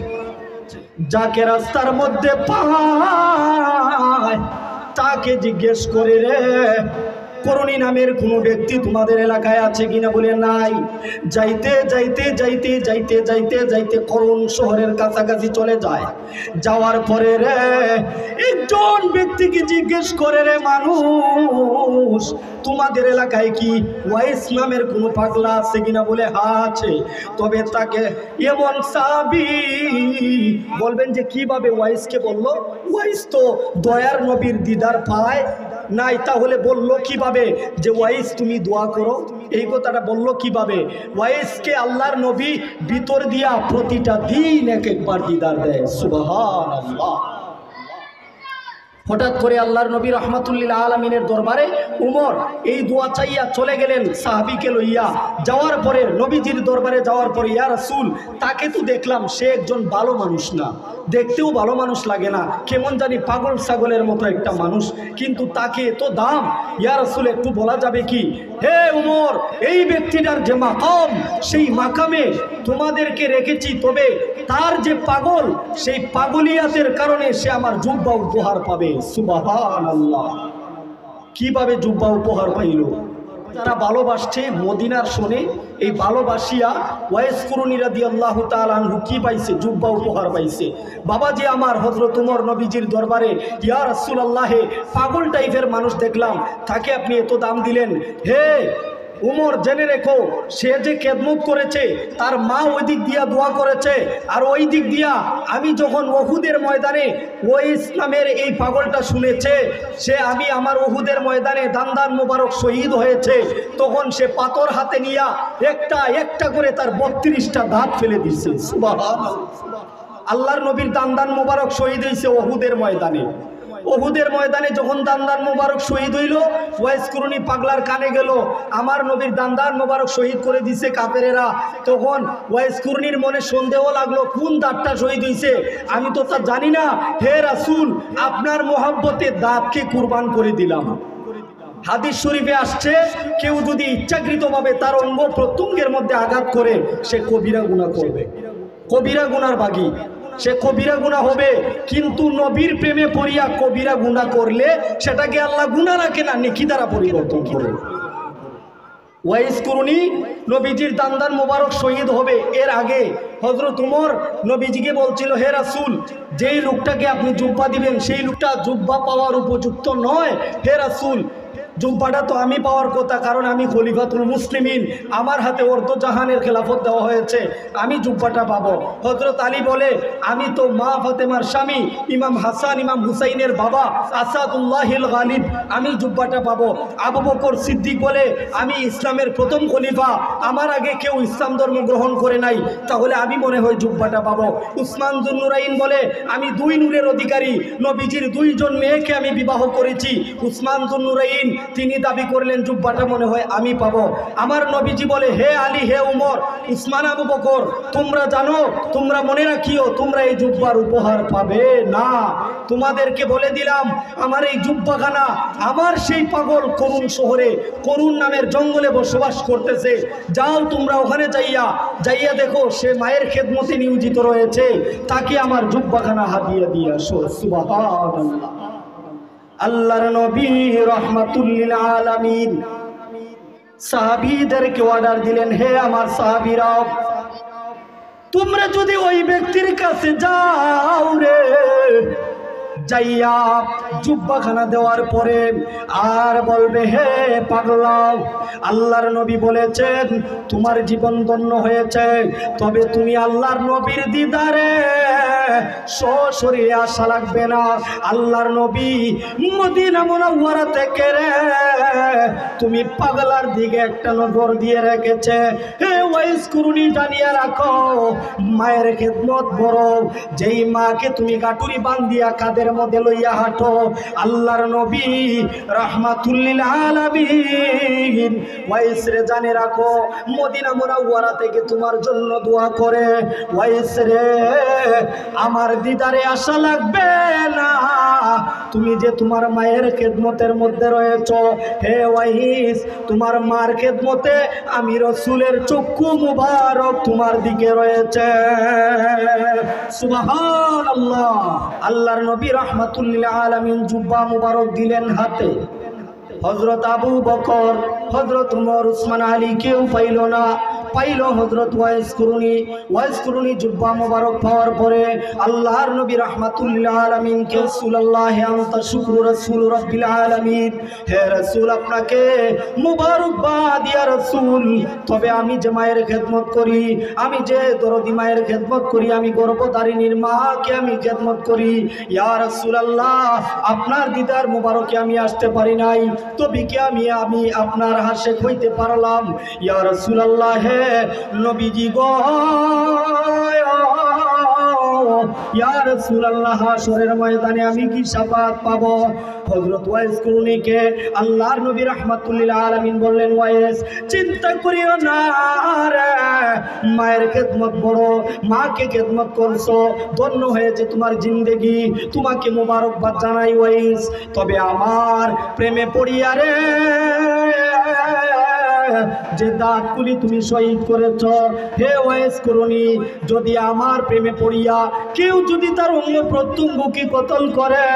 যাকে রাস্তার মধ্যে পায় তাকে জিজ্ঞেস করে, রে করুণী নামের কোনো ব্যক্তি তোমাদের এলাকায় আছে কিনা? বলে নাই। যাইতে যাইতে যাইতে যাইতে যাইতে যাইতে করুণ শহরের কাছাকাছি চলে যায়। যাওয়ার পরে রে একজন ব্যক্তিকে জিজ্ঞেস করে, রে মানুষ, তোমাদের এলাকায় কি ওয়াইস নামের কোনো পাগলা আছে কিনা? বলে হ্যাঁ আছে। তবে তাকে এমন সাহাবী বলবেন যে কিভাবে ওয়াইসকে বললো? ওয়াইস তো দয়ার নবীর দিদার পায় নাই, তাহলে বললো কিভাবে যে ওয়াইস তুমি দোয়া করো? এই কথাটা বললো কিভাবে? ওয়াইসকে আল্লাহর নবী ভিতর দিয়া প্রতিটা দিন এক একবার দিদার দেয়। সুবহানাল্লাহ। হঠাৎ করে আল্লাহর নবী রহমাতুল্লিল আলমিনের দরবারে উমর এই দোয়া চাইয়া চলে গেলেন সাহাবীকে লইয়া। যাওয়ার পরে নবীজির দরবারে যাওয়ার পরে, ইয়া রাসূল, তাকে তো দেখলাম সে একজন ভালো মানুষ না, দেখতেও ভালো মানুষ লাগে না, কেমন জানি পাগল ছাগলের মতো একটা মানুষ, কিন্তু তাকে এত দাম, ইয়া রাসূল একটু বলা যাবে কি? হে উমর, এই ব্যক্তিটার যে মাকাম, সেই মাকামে তোমাদেরকে রেখেছি, তবে তার যে পাগল, সেই পাগলিয়াতের কারণে সে আমার জুব্বা উপহার পাবে। সুবহানাল্লাহ! কিভাবে জুব্বা উপহার পাইল? যারা ভালোবাসছে মদিনার শোনে, এই ভালোবাসিয়া ওয়াইস কুরুনি রাদিয়াল্লাহু তাআলা আনহু কি পাইছে? জুব্বা উপহার পাইছে। বাবা যে আমার হযরত উমর নবীজির দরবারে, ইয়া রাসূলুল্লাহ, পাগল টাইপের মানুষ দেখলাম, তাকে আপনি এত দাম দিলেন। হে উমর, জেনে রেখো, সে যে খেদমত করেছে, তার মা ওই দিক দিয়া দোয়া করেছে, আর ওই দিক দিয়া আমি যখন ওহুদের ময়দানে ওই ইসলামের এই পাগলটা শুনেছে, সে আমি আমার ওহুদের ময়দানে দান্দান মোবারক শহীদ হয়েছে, তখন সে পাথর হাতে নিয়া একটা একটা করে তার 32টা দাঁত ফেলে দিচ্ছে। সুবহানাল্লাহ! আল্লাহর নবীর দান্দান মোবারক শহীদ হয়েছে ওহুদের ময়দানে। ওহুদের ময়দানে যখন দান্দান মোবারক শহীদ হইল, ওয়াইস কুরুনি পাগলার কানে গেল, আমার নবীর দান্দান মোবারক শহীদ করে দিছে কাফেরেরা। তখন ওয়াইস কুরুনির মনে সন্দেহ লাগলো, কোন দাঁতটা শহীদ হইছে, আমি তো তা জানি না। হে রাসূল, আপনার মোহাব্বতে দাঁতকে কুরবান করে দিলাম। হাদিস শরীফে আসছে, কেউ যদি ইচ্ছাকৃতভাবে তার অঙ্গ প্রত্যঙ্গের মধ্যে আঘাত করে, সে কবিরা গুনাহ করবে, কবিরা গুনার বাগী, সে কবিরা গুনাহ হবে। কিন্তু নবীর প্রেমে পড়িয়া কবিরা গুনাহ করলে সেটাকে আল্লাহ গুনাহ রাখে না, নেকি দ্বারা পরিবর্তন করে। ওয়াইস কুরুনি নবীজির দান্দান মোবারক শহীদ হবে, এর আগে হযরত উমর নবীজিকে বলছিল, হে রাসূল, যেই লোকটাকে আপনি জুব্বা দিবেন, সেই লোকটা জুব্বা পাওয়ার উপযুক্ত নয়। হে রাসূল, জুব্বাটা তো আমি পাওয়ার কথা, কারণ আমি খলিফাতুল মুসলিমিন, আমার হাতে অর্ধজাহানের খেলাফত দেওয়া হয়েছে, আমি জুব্বাটা পাবো। হযরত আলী বলে, আমি তো মা ফাতেমার স্বামী, ইমাম হাসান ইমাম হুসাইনের বাবা, আসাদুল্লাহিল গালিব, আমি জুব্বাটা পাবো। আবু বকর সিদ্দিক বলে, আমি ইসলামের প্রথম খলিফা, আমার আগে কেউ ইসলাম ধর্ম গ্রহণ করে নাই, তাহলে আমি মনে হয় জুব্বাটা পাবো। উসমান যুন্নুরাইন বলে, আমি 2 নূরের অধিকারী, নবীজির 2 জন মেয়েকে আমি বিবাহ করেছি। উসমান যুন্নুরাইন তিনি দাবি করলেন, জুব্বাটা মনে হয় আমি পাবো। আমার নবীজি বলে, হে আলী, হে উমর, উসমান, আবু বকর, তোমরা জানো, তোমরা মনে রাখিও, তোমরা এই জুব্বার উপহার পাবে না। তোমাদেরকে বলে দিলাম, আমার এই জুব্বাখানা আমার সেই পাগল করুণ শহরে, করুণ নামের জঙ্গলে বসবাস করতেছে। যাও তোমরা ওখানে যাইয়া দেখো, সে মায়ের খেদমতে নিয়োজিত রয়েছে, তাকে আমার জুব্বাখানা হাদিয়া দিয়ে আসো। সুবহানাল্লাহ! আল্লাহর নবী রাহমাতুল লিল আলামিন সাহাবীদেরকে অর্ডার দিলেন, হে আমার সাহাবীরা, তোমরা যদি ওই ব্যক্তির কাছে যাও রে, যাইয়া জুব্বাখানা দেওয়ার পরে আর বলবে, হে পাগলা, আল্লাহর নবী বলেছেন তোমার জীবন ধন্য হয়েছে, তবে তুমি আল্লাহর নবীর দিদারে সশরীরে আসা লাগবে না। আল্লাহর নবী মদিনা মুনাওয়ারা থেকে রে তুমি পাগলার দিকে একটা নজর দিয়ে রেখেছে। হে ওয়াইস কুরুনি, জানিয়ে রাখো, মায়ের খেদমত বড়, যেই মাকে তুমি গাটুরি বান্ধিয়া কাদের মধ্যে লইয়া হাঁটো, আল্লাহর নবী রাহমাতুল লিল আলামিন ওয়াইস রে জানে রাখো, মদিনা মুনাওয়ারা থেকে তোমার জন্য দোয়া করে। ওয়াইস রে, আমার দিদারে আসা লাগবে না, তুমি যে তোমার মায়ের খেদমতের মধ্যে রয়েছ। হে ওয়াইস, তোমার মার খেদমতে আমি রাসূলের চক্ষু মুবারক তোমার দিকে রয়েছে। সুবহানাল্লাহ! আল্লাহর নবী রাহমাতুল লিল আলামিন জুব্বা মুবারক দিলেন হাতে। হযরত আবু বকর, হযরত উমর, উসমান, আলী কেউ পাইল না, পাইল হযরত ওয়াইস কুরুনি জুব্বা মোবারক পাওয়ার পরে আল্লাহর নবী রাহমাতুল লিল আলামিন কে, রাসূলুল্লাহ আনতা শুকরু রাসূল রাব্বিল আলামিন, হে রাসূল, আপনাকে মুবারকবাদ ইয়া রাসূল, তবে আমি যে মায়ের খেদমত করি, আমি যে দরদি মায়ের খেদমত করি, আমি গর্ভধারিণীর মাকে আমি খেদমত করি, ইয়া রাসূলুল্লাহ, আপনার দিদার মুবারকে আমি আসতে পারি নাই, তবে কি আমি আপনার হাসে হইতে পারলাম। ইয়া রাসূলুল্লাহ, হে নবীজি গো, ইয়া রাসূলুল্লাহ হাশরের ময়দানে আমি কি শাফাত পাবো? হযরত ওয়াইস কুরুনিকে আল্লাহর নবী রাহমাতুল্লিল আলামিন বললেন, ওয়াইস চিন্তা করিও না রে, মায়ের খেদমত বড়, মাকে খেদমত করছো, ধন্য হয়েছে তোমার জিন্দেগি, তোমাকে মোবারকবাদ জানাই ওয়াইস। তবে আমার প্রেমে পড়িয়া রে যে দাঁতগুলি তুমি শহীদ করেছ, হে ওয়াইস কুরুনি, যদি আমার প্রেমে পড়িয়া কেউ যদি তার অঙ্গ প্রত্যঙ্গকে কতল করে,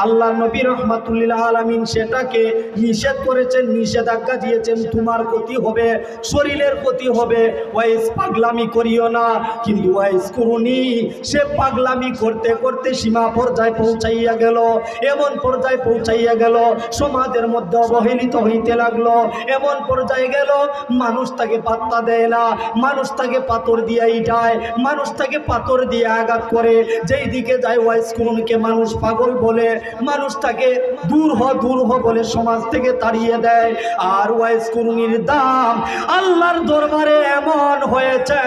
আল্লাহ নবী রাহমাতুল্লিল আলামিন সেটাকে নিষেধ করেছেন, নিষেধাজ্ঞা দিয়েছেন, তোমার ক্ষতি হবে, শরীরের ক্ষতি হবে। ওয়াইস পাগলামি করিও না। কিন্তু ওয়াইস কুরুনি সে পাগলামি করতে করতে সীমা পর্যায়ে পৌঁছাইয়া গেল, এমন পর্যায়ে পৌঁছাইয়া গেল সমাজের মধ্যে অবহেলিত হইতে লাগলো, এমন পর্যায়ে গেল মানুষ তাকে পাত্তা দেয় না, মানুষ তাকে পাথর দিয়ে ইটায়, মানুষ তাকে পাথর দিয়ে আঘাত করে, যেই দিকে যায় ওয়াইস কুরুনিকে মানুষ পাগল বলে, মানুষ তাকে দূর হ বলে সমাজ থেকে তাড়িয়ে দেয়। আর ওয়াইস কুরুনির দাম আল্লাহর দরবারে এমন হয়েছে,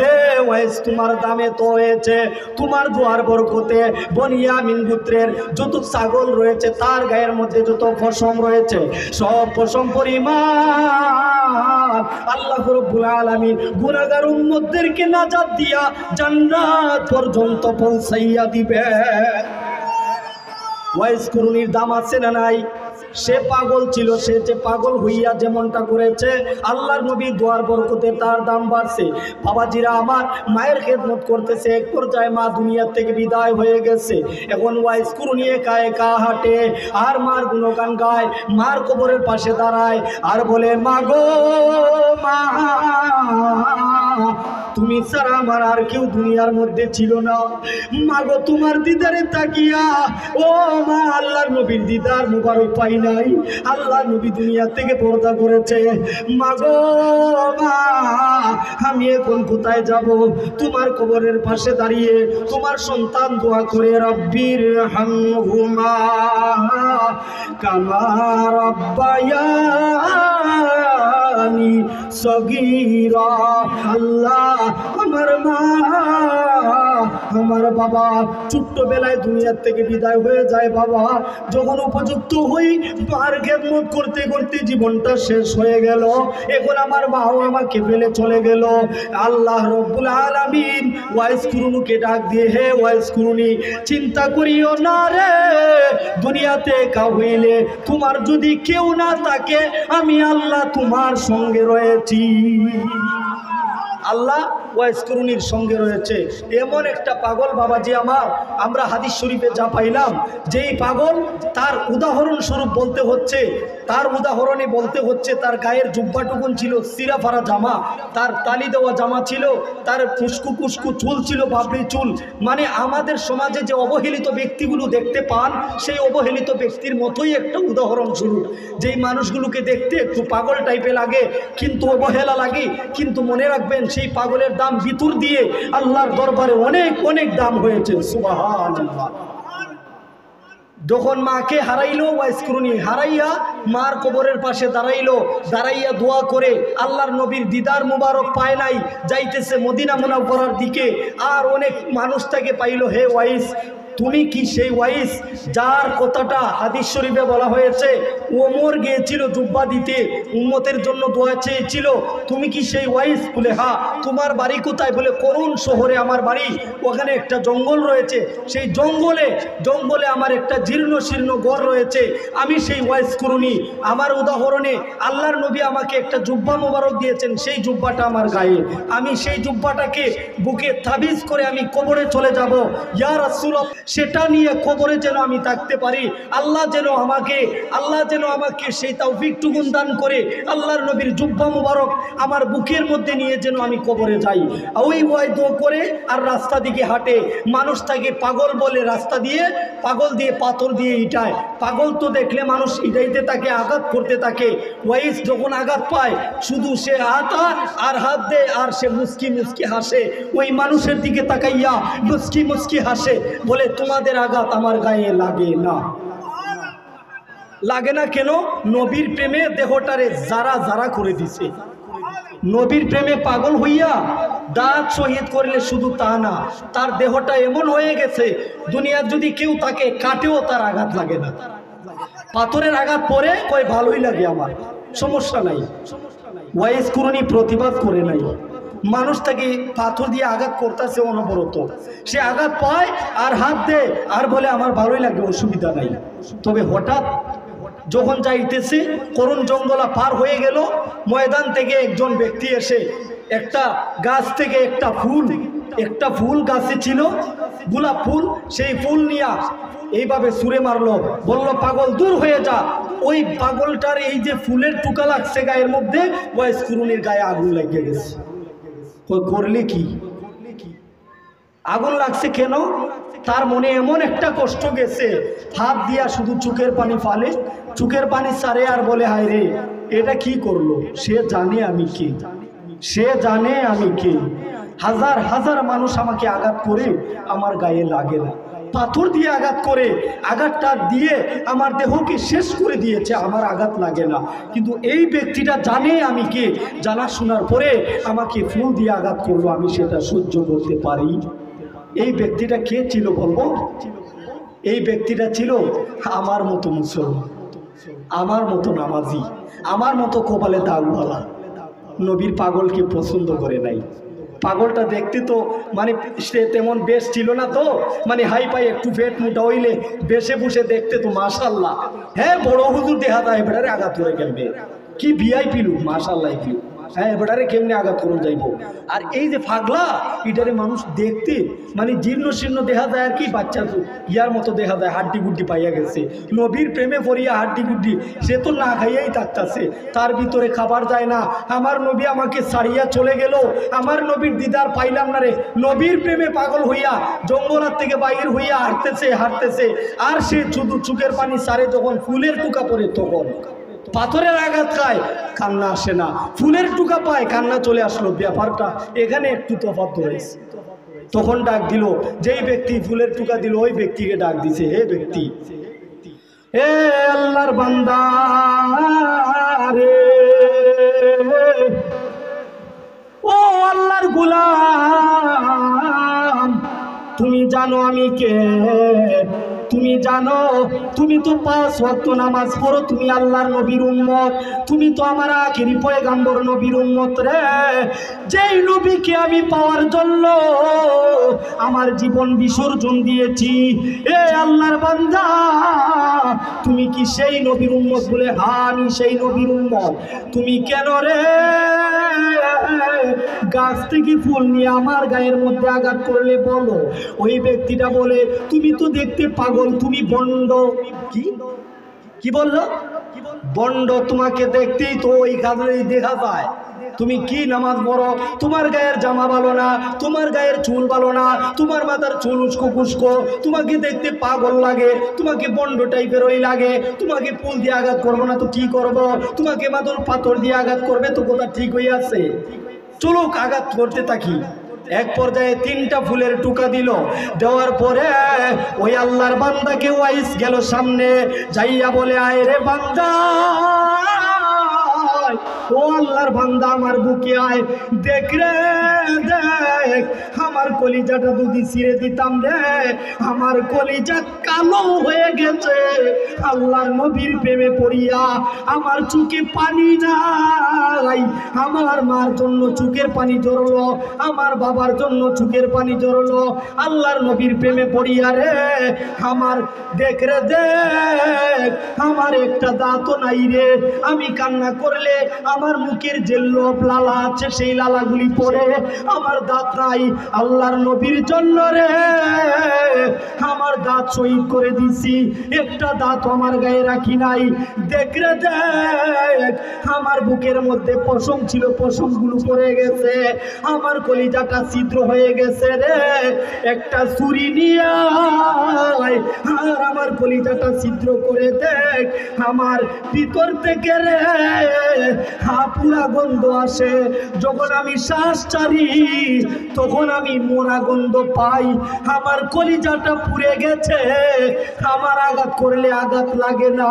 হে ওয়াইস তোমার দামে তো হয়েছে, তোমার দোয়ার বরকতে বনিয়ামিন গোত্রের যত ছাগল রয়েছে তার গায়ের মধ্যে যত পশম রয়েছে সব পশম পরিমাণ আল্লাহ রাব্বুল আলামিন গুনাহগার উম্মতদেরকে নাজাত দিয়া জান্নাত পর্যন্ত পৌঁছাইয়া দিবে। ওয়াইস কুরুনির দাম আছে না নাই? সে পাগল ছিল, সে যে পাগল হইয়া যেমনটা করেছে আল্লাহর নবী দোয়ার বরকতে তার দাম বাড়ছে। বাবাজিরা আমার মায়ের খেদমত করতেছে, এক পর্যায়ে মা দুনিয়ার থেকে বিদায় হয়ে গেছে। এখন ওয়াইস কুরুনি একা একা হাঁটে আর মার গুণগান গায়, মার কবরের পাশে দাঁড়ায় আর বলে, মা গো মা, তুমি ছাড়া আমার আর কেউ দুনিয়ার মধ্যে ছিল না, মা গো তোমার দিদারে তাকিয়া ও মা আল্লাহর নবীর দিদার মুবারক পাই নাই, আল্লাহর নবী দুনিয়া থেকে পর্দা করেছে, মা গো মা আমি এখন কোথায় যাব? তোমার কবরের পাশে দাঁড়িয়ে তোমার সন্তান দোয়া করে, রব্বির হামহুমা কামা রাব্বায়ানি সগীরা। আল্লাহ আমার মা আমার বাবা ছোট্টবেলায় দুনিয়ার থেকে বিদায় হয়ে যায়, বাবা যখন উপযুক্ত হই মার খেদমত করতে করতে জীবনটা শেষ হয়ে গেল, এখন আমার মাও আমাকে ফেলে চলে গেল। আল্লাহ রাব্বুল আলামিন ওয়াইস কুরুনিকে ডাক দিয়ে, হে ওয়াইস কুরুনি চিন্তা করিও না রে, দুনিয়াতে একা হইলে তোমার যদি কেউ না থাকে আমি আল্লাহ তোমার সঙ্গে রয়েছি। আল্লাহ ওয়াইস কুরুনির সঙ্গে রয়েছে। এমন একটা পাগল বাবাজি আমার, আমরা হাদিস শরীফে যা পাইলাম, যেই পাগল তার উদাহরণস্বরূপ বলতে হচ্ছে, তার উদাহরণে বলতে হচ্ছে তার গায়ের জুব্বাটুকুন ছিল সিরা ফারা জামা, তার তালি দেওয়া জামা ছিল, তার ফুসকু কুসকু চুল ছিল, বাবরি চুল, মানে আমাদের সমাজে যে অবহেলিত ব্যক্তিগুলো দেখতে পান সেই অবহেলিত ব্যক্তির মতোই একটা উদাহরণস্বরূপ। যেই মানুষগুলোকে দেখতে একটু পাগল টাইপে লাগে কিন্তু অবহেলা লাগে, কিন্তু মনে রাখবেন সেই পাগলের দাম ভিতর দিয়ে আল্লাহর দরবারে অনেক অনেক দাম হয়েছে। সুবহানাল্লাহ। যখন মাকে হারাইলো ওয়াইস কুরুনি, হারাইয়া মার কবরের পাশে দাঁড়াইয়া দোয়া করে, আল্লাহর নবীর দিদার মুবারক পায় নাই, যাইতেছে মদিনা মুনাওয়ারার দিকে, আর অনেক মানুষ তাকে পাইলো, হে ওয়াইস তুমি কি সেই ওয়াইস যার কথাটা হাদিস শরীফে বলা হয়েছে ওমর গিয়েছিল জুব্বা দিতে, উম্মতের জন্য দোয়া চেয়েছিল, তুমি কি সেই ওয়াইস? বলে হ্যাঁ। তোমার বাড়ি কোথায়? বলে করুণ শহরে আমার বাড়ি, ওখানে একটা জঙ্গল রয়েছে, সেই জঙ্গলে আমার একটা জীর্ণ শীর্ণ ঘর রয়েছে, আমি সেই ওয়াইস কুরুনি। আমার উদাহরণে আল্লাহর নবী আমাকে একটা জুব্বা মোবারক দিয়েছেন, সেই জুব্বাটা আমার গায়ে, আমি সেই জুব্বাটাকে বুকে তাবিজ করে আমি কবরে চলে যাব, ইয়া রাসূলুল্লাহ সেটা নিয়ে কবরে যেন আমি থাকতে পারি, আল্লাহ যেন আমাকে সেই তৌফিকটুকু দান করে, আল্লাহর নবীর জুব্বা মুবারক আমার বুকের মধ্যে নিয়ে যেন আমি কবরে যাই। ওই দোয়া করে আর রাস্তা দিকে হাঁটে, মানুষ তাকে পাগল বলে, রাস্তা দিয়ে পাগল দিয়ে পাথর দিয়ে ইটায়, পাগল তো দেখলে মানুষ ইটাইতে তাকে আঘাত করতে থাকে। ওয়াইস যখন আঘাত পায় শুধু সে হাত দেয় আর সে মুস্কি মুস্কি হাসে, ওই মানুষের দিকে তাকাইয়া মুস্কি মুস্কি হাসে, বলে তোমাদের আঘাত আমার গায়ে লাগে না। লাগে না কেন? নবীর প্রেমে দেহটারে যারা করে দিছে, নবীর প্রেমে পাগল হইয়া দাঁত শহীদ করলে শুধু তা না, তার দেহটা এমন হয়ে গেছে দুনিয়ার যদি কেউ তাকে কাটেও তার আঘাত লাগে না। পাথরের আঘাত পরে কই ভালোই লাগে, আমার সমস্যা নাই। ওয়াইস কুরুনি প্রতিবাদ করে নাই, মানুষ তাকে পাথর দিয়ে আঘাত করতেছে অনবরত, সে আঘাত পায় আর হাত দেয় আর বলে আমার ভালোই লাগে, অসুবিধা নাই। তবে হঠাৎ যখন যাইতেছে করুণ জঙ্গলা পার হয়ে গেল, ময়দান থেকে একজন ব্যক্তি এসে একটা গাছ থেকে একটা ফুল গাছে ছিল গোলাপ ফুল, সেই ফুল নিয়ে এইভাবে ছুঁড়ে মারলো, বলল পাগল দূর হয়ে যা। ওই পাগলটার এই যে ফুলের টুকা লাগছে গায়ের মধ্যে, ওয়াইস কুরুনির গায়ে আগুন লাগিয়ে গেছে। করলে কি, আগুন লাগছে কেন? তার মনে এমন একটা কষ্ট গেছে, হাত দিয়া শুধু চোখের পানি ফালে, চোখের পানি সারে আর বলে হায় রে এটা কি করলো। সে জানে আমি কে, সে জানে আমি কে। হাজার হাজার মানুষ আমাকে আঘাত করে আমার গায়ে লাগে না, পাথর দিয়ে আঘাত করে আঘাতটা দিয়ে আমার দেহকে শেষ করে দিয়েছে, আমার আঘাত লাগে না। কিন্তু এই ব্যক্তিটা জানে আমি কে, জানা শোনার পরে আমাকে ফুল দিয়ে আঘাত করলো, আমি সেটা সহ্য করতে পারি। এই ব্যক্তিটা কে ছিল বলবো? এই ব্যক্তিটা ছিল আমার মতো মুসলমান, আমার মতো নামাজি, আমার মতো কপালে দাগওয়ালা। নবীর পাগলকে পছন্দ করে নাই। পাগলটা দেখতে তো মানে সে তেমন বেশ ছিল না, তো মানে হাই পাই একটু পেট মোটা হইলে বেশে বসে দেখতে তো মাশাল্লাহ, হ্যাঁ বড় হুজুর দেখা যায়, এবারে আঘাত করে খেলবে, কি ভিআইপি লুক মাশাল্লাহ, কি হ্যাঁ এবারে কেমনি আঘাত করুন যাইব। আর এই যে পাগলা এটারে মানুষ দেখতে মানে জীর্ণ শীর্ণ দেখা যায়, আর কি বাচ্চা ইয়ার মতো দেখা যায়, হাড্ডি গুড্ডি পাইয়া গেছে। নবীর প্রেমে পড়িয়া হাড্ডি গুড্ডি, সে তো না খাইয়াই থাকতেছে, তার ভিতরে খাবার যায় না। আমার নবী আমাকে ছাড়িয়া চলে গেল, আমার নবীর দিদার পাইলাম না রে। নবীর প্রেমে পাগল হইয়া জঙ্গলার থেকে বাইর হইয়া হাঁটতেছে আর সে শুধু চোখের পানি সারে, যখন ফুলের টুকা পড়ে তখন পাথরের আঘাত খায় কান্না আসে না, ফুলের টুকা পায় কান্না চলে আসলো। ব্যাপারটা এখানে একটু তফাৎ রয়েছে। তখন ডাক দিল, যেই ব্যক্তি ফুলের টুকা দিল ওই ব্যক্তিকে ডাক দিছে, হে ব্যক্তি, হে আল্লাহর বান্দা রে, ও আল্লাহর গোলাম, তুমি জানো আমি কে? তুমি জানো তুমি তো 5 ওয়াক্ত নামাজ পড়ো, তুমি আল্লাহর নবীর উম্মত, তুমি তো আমার আখেরি পয়গম্বর নবীর উম্মত রে। যেই নবীকে আমি পাওয়ার জন্য আমার জীবন বিসর্জন দিয়েছি, এ আল্লাহর বান্দা তুমি কি সেই নবীর উম্মত? বলে হ্যাঁ আমি সেই নবীর উম্মত। তুমি কেন রে গাছ থেকে ফুল নিয়ে আমার গায়ের মধ্যে আঘাত করলে বলো? ওই ব্যক্তিটা বলে তুমি তো দেখতে পাগল, তুমি বন্ড। কি বললো? বন্ড, তোমাকে দেখতেই তো ওই কাজেই দেখা যায়। তুমি কি নামাজ পড়ো, তোমার গায়ের জামা ভালো না, তোমার গায়ের চুল ভালো না, তোমার মাথার চুল উস্কো খুস্কো, তোমাকে দেখতে পাগল লাগে, তোমাকে বন্ড টাইপের ওই লাগে। তোমাকে ফুল দিয়ে আঘাত করবো না তো কি করবো? তোমাকে মাথার পাথর দিয়ে আঘাত করবে তো কথা ঠিক হয়ে আছে। চলুক আঘাত করতে থাকি। এক পর্যায়ে 3টা ফুলের টুকা দিল, দেওয়ার পরে ওই আল্লাহর বান্দাকে ওয়াইস গেল সামনে যাইয়া বলে আয় রে বান্দা, ও আল্লাহর বান্দা আমার বুকে আয়, দেখ রে দেখ আমার কলিজাটা যদি ছিঁড়ে দিতাম রে, আমার কলিজা কালো হয়ে গেছে আল্লাহর নবীর প্রেমে পড়িয়া। আমার চোখে পানি নাই, আমার মার জন্য চোখের পানি ঝরলো, আমার বাবার জন্য চোখের পানি ঝরলো আল্লাহর নবীর প্রেমে পড়িয়া রে। আমার দেখ রে দেখ আমার একটা দাঁতও নাই রে, আমি কান্না করলে আমার মুখের যে লোভ লালা আছে সেই লালাগুলি পড়ে, আমার দাঁত নাই আল্লাহর নবীর জন্য রে। আমার দাঁত শহীদ করে দিছি, একটা দাঁত আমার গায়ে রাখি নাই। দেখ রে দেখ আমার বুকের মধ্যে পশম ছিল, পশমগুলো পড়ে গেছে, আমার কলিজাটা ছিদ্র হয়ে গেছে রে। একটা ছুরি নিয়ে আর আমার কলিজাটা ছিদ্র করে দেখ, আমার ভিতর থেকে রে পুরা গন্ধ আসে। যখন আমি শ্বাস ছাড়ি তখন আমি মরা গন্ধ পাই। আমার কলিজাটা পুড়ে গেছে, আমার আঘাত করলে আঘাত লাগে না।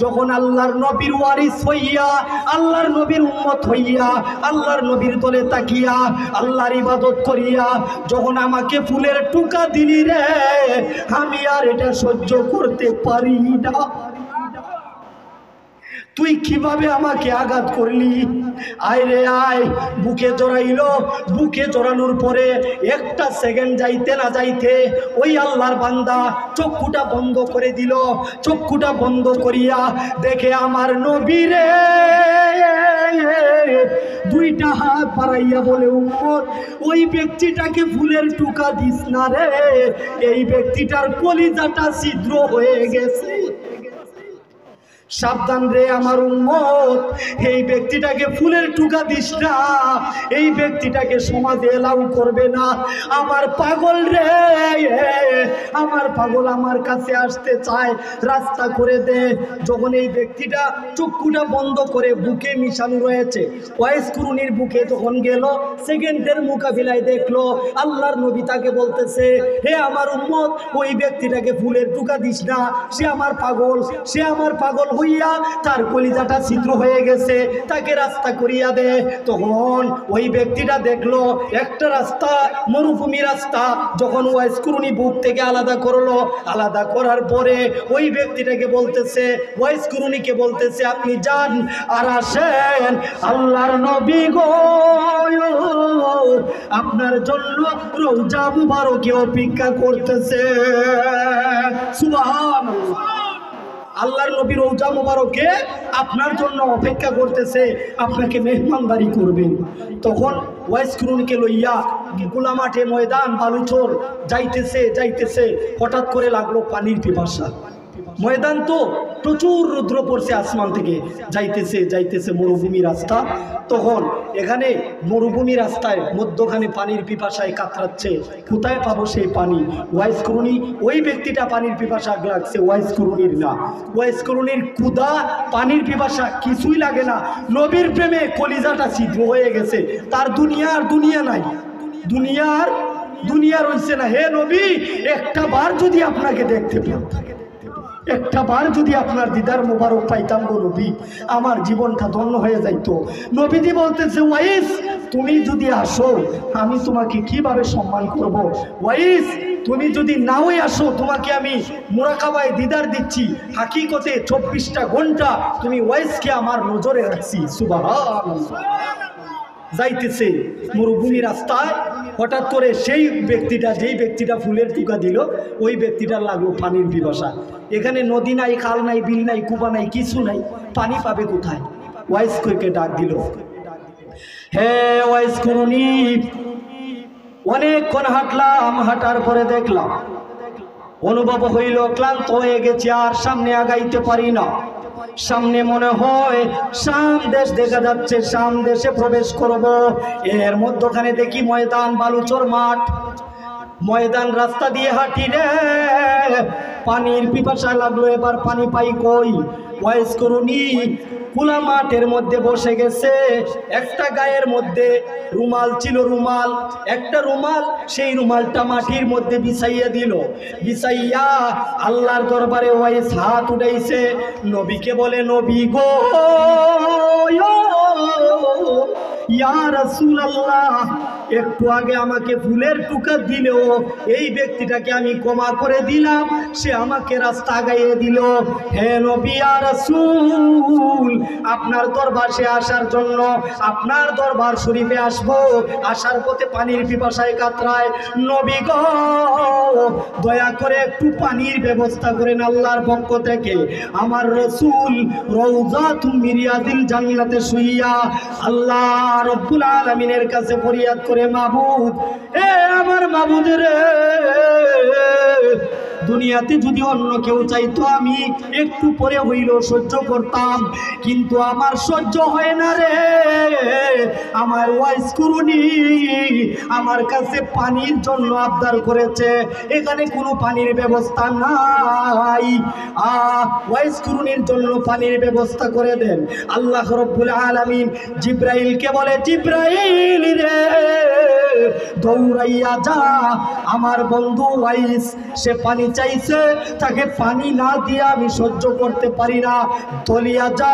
যখন আল্লাহর নবীর ওয়ারিস হইয়া, আল্লাহর নবীর উম্মত হইয়া, আল্লাহর নবীর তলে তাকিয়া, আল্লাহর ইবাদত করিয়া যখন আমাকে ফুলের টুকা দিলি রে, আমি আর এটা সহ্য করতে পারি না। তুই কিভাবে আমাকে আঘাত করলি? আয় রে আয়। বুকে জড়াইলো, বুকে জড়ানোর পরে একটা সেকেন্ড যাইতে না যাইতে ওই আল্লাহর বান্দা চক্ষুটা বন্ধ করে দিল। চক্ষুটা বন্ধ করিয়া দেখে আমার নবী রে দুইটা হাত বাড়াইয়া বলে, উম্মত ওই ব্যক্তিটাকে ফুলের টুকা দিস না রে, এই ব্যক্তিটার কলিজাটা ছিদ্র হয়ে গেছে। সাবধান রে আমার উম্মত, এই ব্যক্তিটাকে ফুলের টুকা দিস না, এই ব্যক্তিটাকে সমাজে এলাও করবে না। আমার পাগল রে, আমার পাগল আমার কাছে আসতে চায়, রাস্তা করে দে। যখন এই ব্যক্তিটা চক্ষুটা বন্ধ করে বুকে মিশানো রয়েছে, ওয়াইস কুরুনির বুকে যখন গেল, সেকেন্ডের মোকাবিলায় দেখলো আল্লাহর নবী তাকে বলতেছে, হে আমার উম্মত ওই ব্যক্তিটাকে ফুলের টুকা দিস না, সে আমার পাগল, সে আমার পাগল হইয়া তার কলিজাটা ছিদ্র হয়ে গেছে, তাকে রাস্তা করিয়া দে। তখন ওই ব্যক্তিটা দেখলো একটা রাস্তা, মরুভূমি রাস্তা। যখন ওয়াইস কুরুনি বুক থেকে আলাদা করলো, আলাদা করার পরে ওই ব্যক্তিটাকে বলতেছে, ওয়াইস কুরুনিকে বলতেছে, আপনি যান আর আসেন, আল্লাহর নবী গো আপনার জন্য রওজা মুবারকে অপেক্ষা করতেছে। সুবহানাল্লাহ। আল্লাহর নবী রওজা মুবারকে আপনার জন্য অপেক্ষা করতেছে, আপনাকে মেহমানদারি করবেন। তখন ওয়াইস কুরুনিকে লইয়া গোলা মাঠে ময়দান বালুচর যাইতেছে যাইতেছে, হঠাৎ করে লাগলো পানির পিপাসা। ময়দান তো প্রচুর রৌদ্র পড়ছে আসমান থেকে, যাইতেছে যাইতেছে মরুভূমি রাস্তা। তখন এখানে মরুভূমি রাস্তায় মধ্যখানে পানির পিপাসায় কাতরাচ্ছে, কোথায় পাবো সেই পানি? ওয়াইস কুরুনি, ওই ব্যক্তিটা পানির পিপাসা লাগছে, ওয়াইস কুরুনির না। ওয়াইস কুরুনির ক্ষুধা, পানির পিপাসা কিছুই লাগে না। নবীর প্রেমে কলিজাটা ছিদ্র হয়ে গেছে, তার দুনিয়া নাই, দুনিয়া রয়েছে না। হে নবী, একটা বার যদি আপনাকে দেখতে পেতাম, একটা বার যদি আপনার দিদার মোবারক পাইতাম গো নবী, আমার জীবনটা ধন্য হয়ে যাইতো। নবীজি বলতেছে, ওয়াইস তুমি যদি আসো আমি তোমাকে কিভাবে সম্মান করব। ওয়াইস তুমি যদি নাও আসো, তোমাকে আমি মুরাকাবায় দিদার দিচ্ছি, হাকিকতে 24টা ঘন্টা তুমি ওয়াইসকে আমার নজরে রাখছি। সুবহানাল্লাহ। যাইতেছে মরুভূমি রাস্তায়, হঠাৎ করে সেই ব্যক্তিটা, যেই ব্যক্তিটা ফুলের টুকা দিল, ওই ব্যক্তিটার লাগলো পানির পিপাসা। এখানে নদী নাই, খাল নাই, বিল নাই, কুবা নাই, কিছু নাই, পানি পাবে কোথায়? ওয়াইস কুরকে ডাক দিল, হে ওয়াইস কুরুনি, অনেকক্ষণ হাঁটলাম, হাঁটার পরে দেখলাম, অনুভব হইল ক্লান্ত হয়ে গেছে, আর সামনে আগাইতে পারি না। সামনে মনে হয় শাম দেশ দেখা যাচ্ছে, শাম দেশে প্রবেশ করব। এর মধ্যখানে দেখি ময়দান বালুচর মাঠ, ময়দান রাস্তা দিয়ে হাঁটি রে, পানির পিপাসা লাগলো, এবার পানি পাই কই? ওয়াইস কুরুনি খোলা মাঠের মধ্যে বসে গেছে, একটা গায়ের মধ্যে রুমাল ছিল, রুমাল, একটা রুমাল, সেই রুমালটা মাটির মধ্যে বিছাইয়া দিল। বিছাইয়া আল্লাহর দরবারে ওয়াইস হাত উঠাইছে, নবীকে বলে, নবী গো ইয়া রাসূলুল্লাহ, একটু আগে আমাকে ফুলের টুকা দিলেও এই ব্যক্তিটাকে আমি ক্ষমা করে দিলাম, সে আমাকে রাস্তা আগাইয়ে দিল। হে নবী ইয়া রাসূল, আপনার দরবারে আসার জন্য, আপনার দরবার শরীফে আসবো, আসার পথে পানির পিপাসায় কাতরায়। নবী গো দয়া করে একটু পানির ব্যবস্থা করেন আল্লাহর পক্ষ থেকে। আমার রাসূল রওজাতুম মিন রিয়াদিল জান্নাতে শুইয়া আল্লাহ রব্বুল আলামিনের কাছে ফরিয়াদ করে, মাবুদ, এ আমার মাবুদ রে, দুনিয়াতে যদি অন্য কেউ চাইতো আমি একটু পরে হইলেও সহ্য করতাম, কিন্তু আমার সহ্য হয় না রে। আমার ওয়াইস কুরুনি আমার কাছে পানির জন্য আবদার করেছে, এখানে কোনো পানির ব্যবস্থা নাই। ওয়াইস কুরুনির জন্য পানির ব্যবস্থা করে দেন। আল্লাহ রব্বুল আলামিন জিব্রাইলকে বলে, জিব্রাইল রে দৌড়াইয়া যা, আমার বন্ধু ওয়াইস সে পানি চাইছে, তাকে পানি না দিয়ে আমি সহ্য করতে পারি না। তলিয়া যা,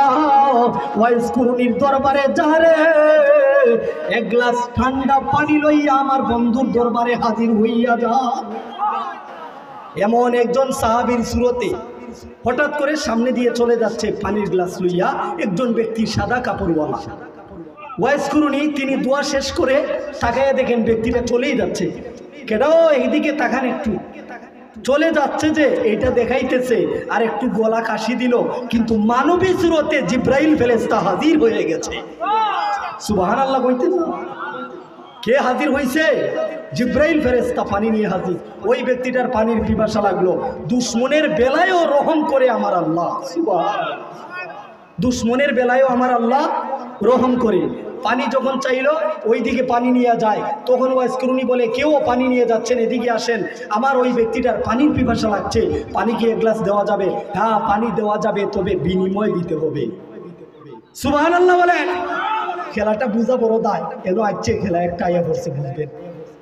ওয়াইস কুরুনির দরবারে যা রে, এক গ্লাস ঠান্ডা পানি লইয়া আমার বন্ধুর দরবারে হাজির হইয়া যা। এমন একজন সাহাবীর সুরতে হঠাৎ করে সামনে দিয়ে চলে যাচ্ছে পানির গ্লাস লইয়া একজন ব্যক্তি, সাদা কাপড়ওয়ালা। ওয়াইস কুরুনি তিনি দোয়া শেষ করে তাকায় দেখেন ব্যক্তিটা চলেই যাচ্ছে। কেডাও এইদিকে তাকান, একটু চলে যাচ্ছে যে এটা দেখাইতেছে, আর একটু গলা কাশি দিল, কিন্তু মানবী সুরতে জিব্রাইল ফেরেশতা হাজির হয়ে গেছে। সুবহানাল্লাহ কইতেন না? কে হাজির হইছে? জিব্রাইল ফেরেশতা পানি নিয়ে হাজির। ওই ব্যক্তিটার পানির পিপাসা লাগলো। দুশ্মনের বেলায়ও রহম করে আমার আল্লাহ, সুবহানাল্লাহ। দুশ্মনের বেলায়ও আমার আল্লাহ রহম করে। পানি যখন চাইলো ওইদিকে পানি নিয়ে যায়, তখন ওয়াইস কুরুনি বলে, কেউ পানি নিয়ে যাচ্ছেন, এদিকে আসেন, আমার ওই ব্যক্তিটার পানির পিপাসা লাগছে, পানি কি এক গ্লাস দেওয়া যাবে? হ্যাঁ পানি দেওয়া যাবে, তবে বিনিময় দিতে হবে। সুবহানাল্লাহ বলেন। খেলাটা বুঝা বড় দায়, কেন আসছে খেলা একটা আইয়া পড়ছে, বুঝবেন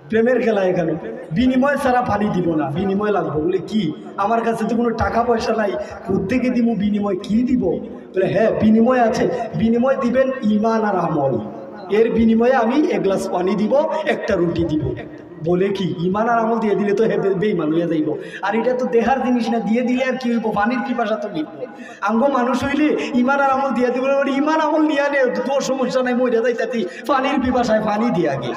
প্রেমের খেলা। এখানে বিনিময় ছাড়া পানি দিব না, বিনিময় লাগবে। বলে কি, আমার কাছে তো কোনো টাকা পয়সা নাই, কোত্থেকে দিব বিনিময়, কি দিব? বলে হ্যাঁ বিনিময় আছে, বিনিময় দিবেন ইমান আর আমল, এর বিনিময়ে আমি এক গ্লাস পানি দিব, একটা রুটি দিব। বলে কি, ইমান আর আমল দিয়ে দিলে তো বেঈমান হইয়া যাইব, আর এটা তো দেহার জিনিস না, দিয়ে দিলে আর কি হইব, পানির পিপাসা তো মিটবো। আঙ্গ মানুষ হইলে ইমান আর আমল দিয়ে দিব, ইমান আমল নিয়ে নে, তোর সমস্যা নাই, মরে যাইতাতি, পানির পিপাসায় পানি দিয়ে আগে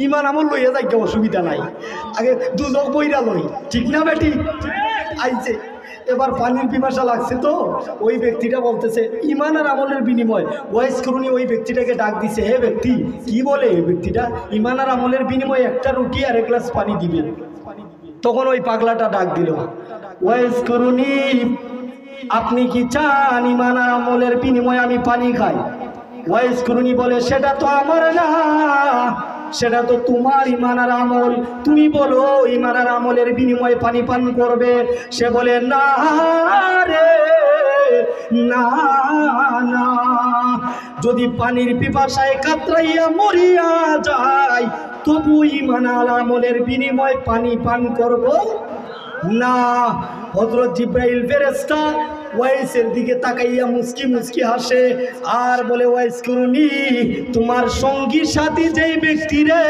ইমান আমল লইয়া যাই, অসুবিধা নাই, আগে দুজক বইরা লই, ঠিক না বেটি? আইছে এবার পানির পিপাসা লাগছে, তো ওই ব্যক্তিটা বলতেছে ইমান আর আমলের বিনিময়। ওয়াইস কুরুনি ওই ব্যক্তিটাকে ডাক দিছে, হে ব্যক্তি, কি বলে এই ব্যক্তিটা, ইমান আর আমলের বিনিময়ে একটা রুটি আর এক গ্লাস পানি দিবে। তখন ওই পাগলাটা ডাক দিল, ওয়াইস কুরুনি আপনি কি চান ইমান আর আমলের বিনিময়ে আমি পানি খাই? ওয়াইস কুরুনি বলে, সেটা তো আমার না, সেটা তো তোমার ইমান আর আমল, তুমি বলো ইমান আর আমলের বিনিময়ে পানি পান করবে। সে বলে, না রে না না, যদি পানির পিপাসায় কাতরাইয়া মরিয়া যায়, তবু ইমান আর আমলের বিনিময়ে পানি পান করব না। হযরত জিব্রাইল ফেরেশতা ওয়াইসের দিকে তাকাইয়া মুস্কি মুস্কি হাসে আর বলে, ওয়াইস কুরুনি তোমার সঙ্গী সাথী যেই ব্যক্তি রে,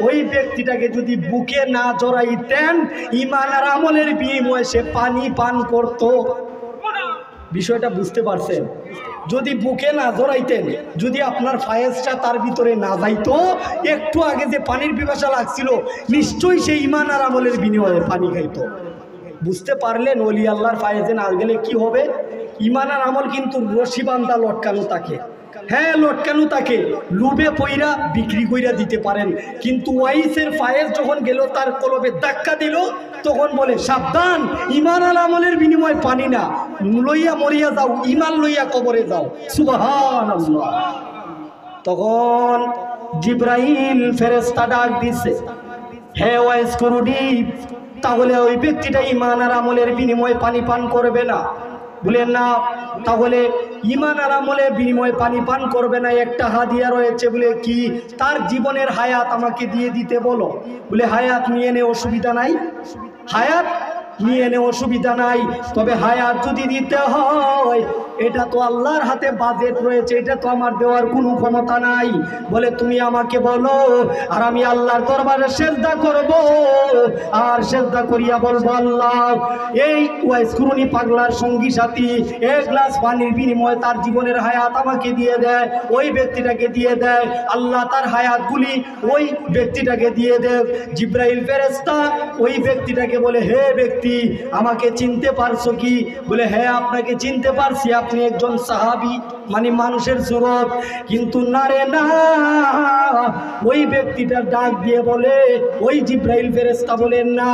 ওই ব্যক্তিটাকে যদি বুকে না জড়াইতেন, ইমান আর আমলের বিনিময়ে সে পানি পান করত। বিষয়টা বুঝতে পারছেন? যদি বুকে না জড়াইতেন, যদি আপনার ফায়েজটা তার ভিতরে না যাইতো, একটু আগে যে পানির পিপাসা লাগছিল, নিশ্চয়ই সে ইমান আর আমলের বিনিময়ে পানি খাইতো। বুঝতে পারলেন ওলি আল্লাহর ফায়েজে না গেলে কি হবে? ইমান আর আমল কিন্তু রশি বান্ধা লটকানো থাকে, হ্যাঁ লটকানো থাকে, লুবে পইরা বিক্রি কইরা দিতে পারেন। কিন্তু ওয়াইসের ফায়েজ যখন গেল, তার কলবে ধাক্কা দিল, তখন বলে সাবধান, ইমান আর আমলের বিনিময়ে পানি না, লইয়া মরিয়া যাও, ইমান লইয়া কবরে যাও। সুবহানাল্লাহ। তখন জিব্রাইল ফেরেশতা ডাক দিছে, হে ওয়াইস কুরুনি, তাহলে ওই ব্যক্তিটা ইমান আর আমলের বিনিময়ে পানি পান করবে না? বলে না, তাহলে ইমান আর আমলের বিনিময়ে পানি পান করবে না, একটা হাদিয়া রয়েছে। বলে কি? তার জীবনের হায়াত আমাকে দিয়ে দিতে বলো। বলে হায়াত নিয়ে নে, অসুবিধা নাই, হায়াত নিয়ে নে, অসুবিধা নাই, তবে হায়াত যদি দিতে হয় এটা তো আল্লাহর হাতে বাজেট রয়েছে, এটা তো আমার দেওয়ার কোনো ক্ষমতা নাই। বলে তুমি আমাকে বলো, আর আমি আল্লাহর দরবারে সেজদা করব, আর সেজদা করিয়া বলবো, আল্লাহ এই ওয়াইস কুরুনি পাগলার সঙ্গী সাথী এক গ্লাস পানির বিনিময়ে তার জীবনের হায়াত আমাকে দিয়ে দেয়, ওই ব্যক্তিটাকে দিয়ে দেয়, আল্লাহ তার হায়াতগুলি ওই ব্যক্তিটাকে দিয়ে দেয়। জিব্রাইল ফেরেশতা ওই ব্যক্তিটাকে বলে, হে ব্যক্তি, আমাকে চিনতে পারছো কি? বলে হ্যাঁ আপনাকে চিনতে পারছি, আপনি একজন সাহাবী, মানে মানুষের সুরত, কিন্তু না রে না, ওই ব্যক্তিটা ডাক দিয়ে বলে, ওই জিব্রাইল ফেরেশতা বলেন না,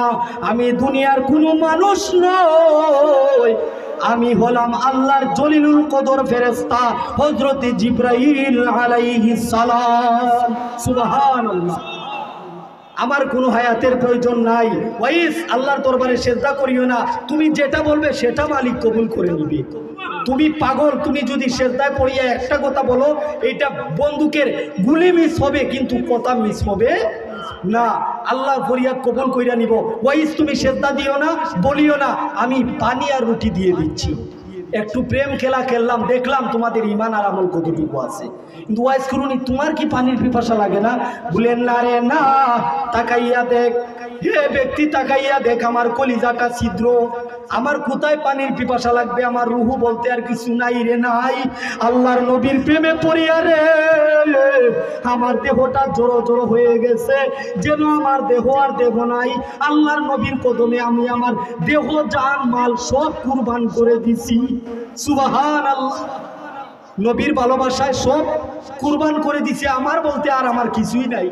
আমি দুনিয়ার কোনো মানুষ নই, আমি হলাম আল্লাহর জলিলুল কদর ফেরেশতা হযরতে জিব্রাইল আলাইহিস সালাম। সুবহানাল্লাহ। আমার কোনো হায়াতের প্রয়োজন নাই। ওয়াইস, আল্লাহর দরবারে সেজদা করিও না, তুমি যেটা বলবে সেটা মালিক কবুল করে নিবে। তুমি পাগল, তুমি যদি সেজদায় পড়িয়া একটা কথা বলো, এটা বন্দুকের গুলি মিস হবে কিন্তু কথা মিস হবে না। আল্লাহ ফরিয়াদ কবুল কইরা নিব। ওয়াইস, তুমি সেজদা দিও না, বলিও না আমি পানি আর রুটি দিয়ে দিচ্ছি। একটু প্রেম খেলা খেললাম, দেখলাম তোমাদের ঈমান আর আমল কতটুকু আছে। কিন্তু ওয়াইজ করুনি, তোমার কি পানির পিপাসা লাগে না? বলেন না রে না, তাকাইয়া দেখ, হে ব্যক্তি তাকাইয়া দেখ, আমার কলিজাটা ছিদ্র, আমার কোথায় পানির পিপাসা লাগবে? আমার রুহু বলতে আর কিছু নাই রে নাই। আল্লাহর নবীর প্রেমে পড়িয়া রে আমার দেহটা জড়ো জড়ো হয়ে গেছে, যেন আমার দেহ আর দেহ নাই। আল্লাহর নবীর কদমে আমি আমার দেহ জান মাল সব কুরবান করে দিছি। সুবহানাল্লাহ। নবীর ভালোবাসায় সব কুরবান করে দিছে, আমার বলতে আর আমার কিছুই নাই।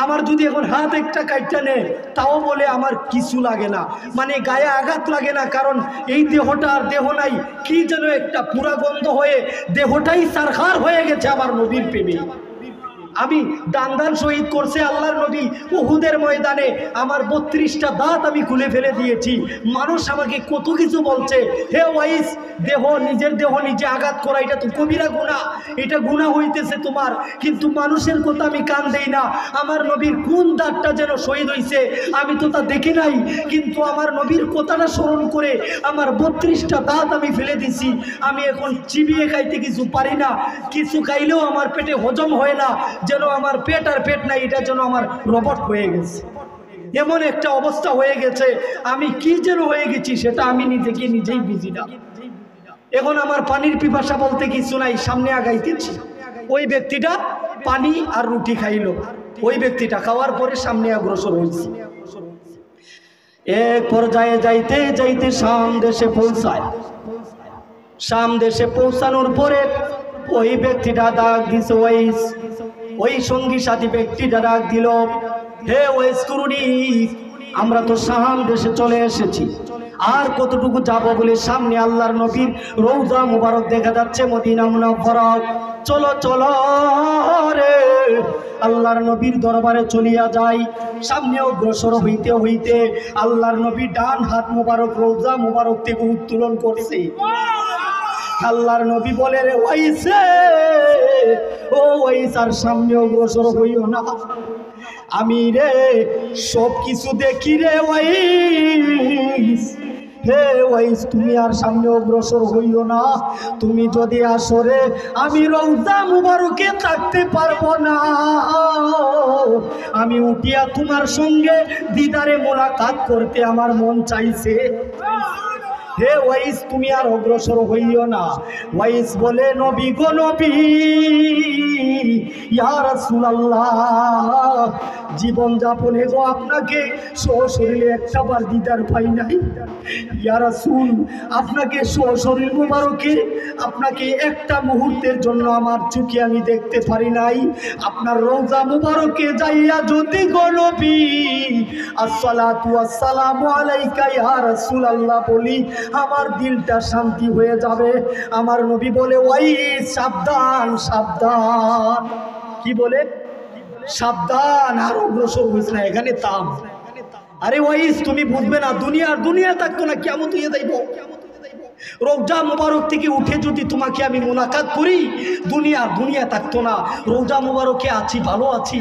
আমার যদি এখন হাত একটা কাইটা নেয় তাও বলে আমার কিছু লাগে না, মানে গায়ে আঘাত লাগে না, কারণ এই দেহটা আর দেহ নাই, কি যেন একটা পুরা গন্ধ হয়ে দেহটাই সারখার হয়ে গেছে আমার নবীর প্রেমে। আমি দান শহীদ করছে আল্লাহর নবী উহুদের ময়দানে, আমার 32টা দাঁত আমি খুলে ফেলে দিয়েছি। মানুষ আমাকে কত কিছু বলছে, হে ওয়াইস, দেহ, নিজের দেহ নিজে আঘাত করা এটা তো কবিরা গুনাহ, এটা গুনাহ হইতেছে তোমার, কিন্তু মানুষের কথা আমি কান দেই না। আমার নবীর কোন দাঁতটা যেন শহীদ হইছে আমি তো তা দেখি নাই, কিন্তু আমার নবীর কথাটা স্মরণ করে আমার 32টা দাঁত আমি ফেলে দিছি। আমি এখন চিবিয়ে খাইতে কিছু পারি না, কিছু খাইলেও আমার পেটে হজম হয় না, যেন আমার পেট আর পেট নাই, এটা যেন আমার রবট হয়ে গেছে। এমন একটা অবস্থা হয়ে গেছে, আমি কি যেন হয়ে গেছি সেটা আমি নিজেকে নিজেই বুঝি না। এখন আমার পানির পিপাসা বলতে কিছু নাই, সামনে আগাইতেছি। ওই ব্যক্তিটা পানি আর রুটি খাইলো, ওই ব্যক্তিটা খাওয়ার পরে সামনে অগ্রসর হয়েছে। এক পর্যায়ে যাইতে যাইতে শাম দেশে পৌঁছায়। শাম দেশে পৌঁছানোর পরে ওই ব্যক্তিটা ডাক দিছে ওয়াইস, ওই সঙ্গী সাথী ব্যক্তিটা ডাক দিল, হে ওয়াইস কুরুনি, আমরা তো শাম দেশে চলে এসেছি, আর কতটুকু যাব বলে সামনে আল্লাহর নবীর রওজা মুবারক দেখা যাচ্ছে, মদিনা মুনাওয়ারা। চলো চলো রে, আল্লাহর নবীর দরবারে চলিয়া যাই। সামনে অগ্রসর হইতে হইতে আল্লাহর নবী ডান হাত মুবারক রওজা মুবারক থেকে উত্তোলন করছে। আল্লাহর নবী বলে, রে ওয়াইসে, ও ওয়াইস, আর সামনে অগ্রসর হইও না, আমি রে সব কিছু দেখি রে ওয়াইস। হে ওয়াইস, তুমি আর সামনে অগ্রসর হইও না, তুমি যদি আসো রে আমি রওজা মুবারকে থাকতে পারবো না, আমি উঠিয়া তোমার সঙ্গে দিদারে মোলাকাত করতে আমার মন চাইছে। হে ওয়াইস, তুমি আর অগ্রসর হইও না। ওয়াইস বলে, নবী গো নবী, ইয়া রাসূলুল্লাহ, জীবন যাপনে গো আপনাকে সশরীরে একটা বার দিদার পাই নাই। ইয়া রাসূল, আপনাকে সশরীর মুবারকে আপনাকে একটা মুহূর্তের জন্য আমার চোখে আমি দেখতে পারি নাই। আপনার রওজা মুবারকে যাইয়া যদি গো নবী আসসালাতু ওয়াসসালামু আলাইকা ইয়া রাসূলুল্লাহ বলি, আমার দিলটা শান্তি হয়ে যাবে। আমার নবী বলে, ওই সাবধান সাবধান। কি বলে? সাবধান, আর অগ্রসর হইস না, এখানে থাম। আরে ওয়াইস, তুমি বুঝবে না, দুনিয়া থাকতো না, কিয়ামত হয়ে যাইব। রওজা মুবারক থেকে উঠে যদি তোমাকে আমি মোলাকাত করি, দুনিয়া থাকতো না। রওজা মুবারকে আছি, ভালো আছি।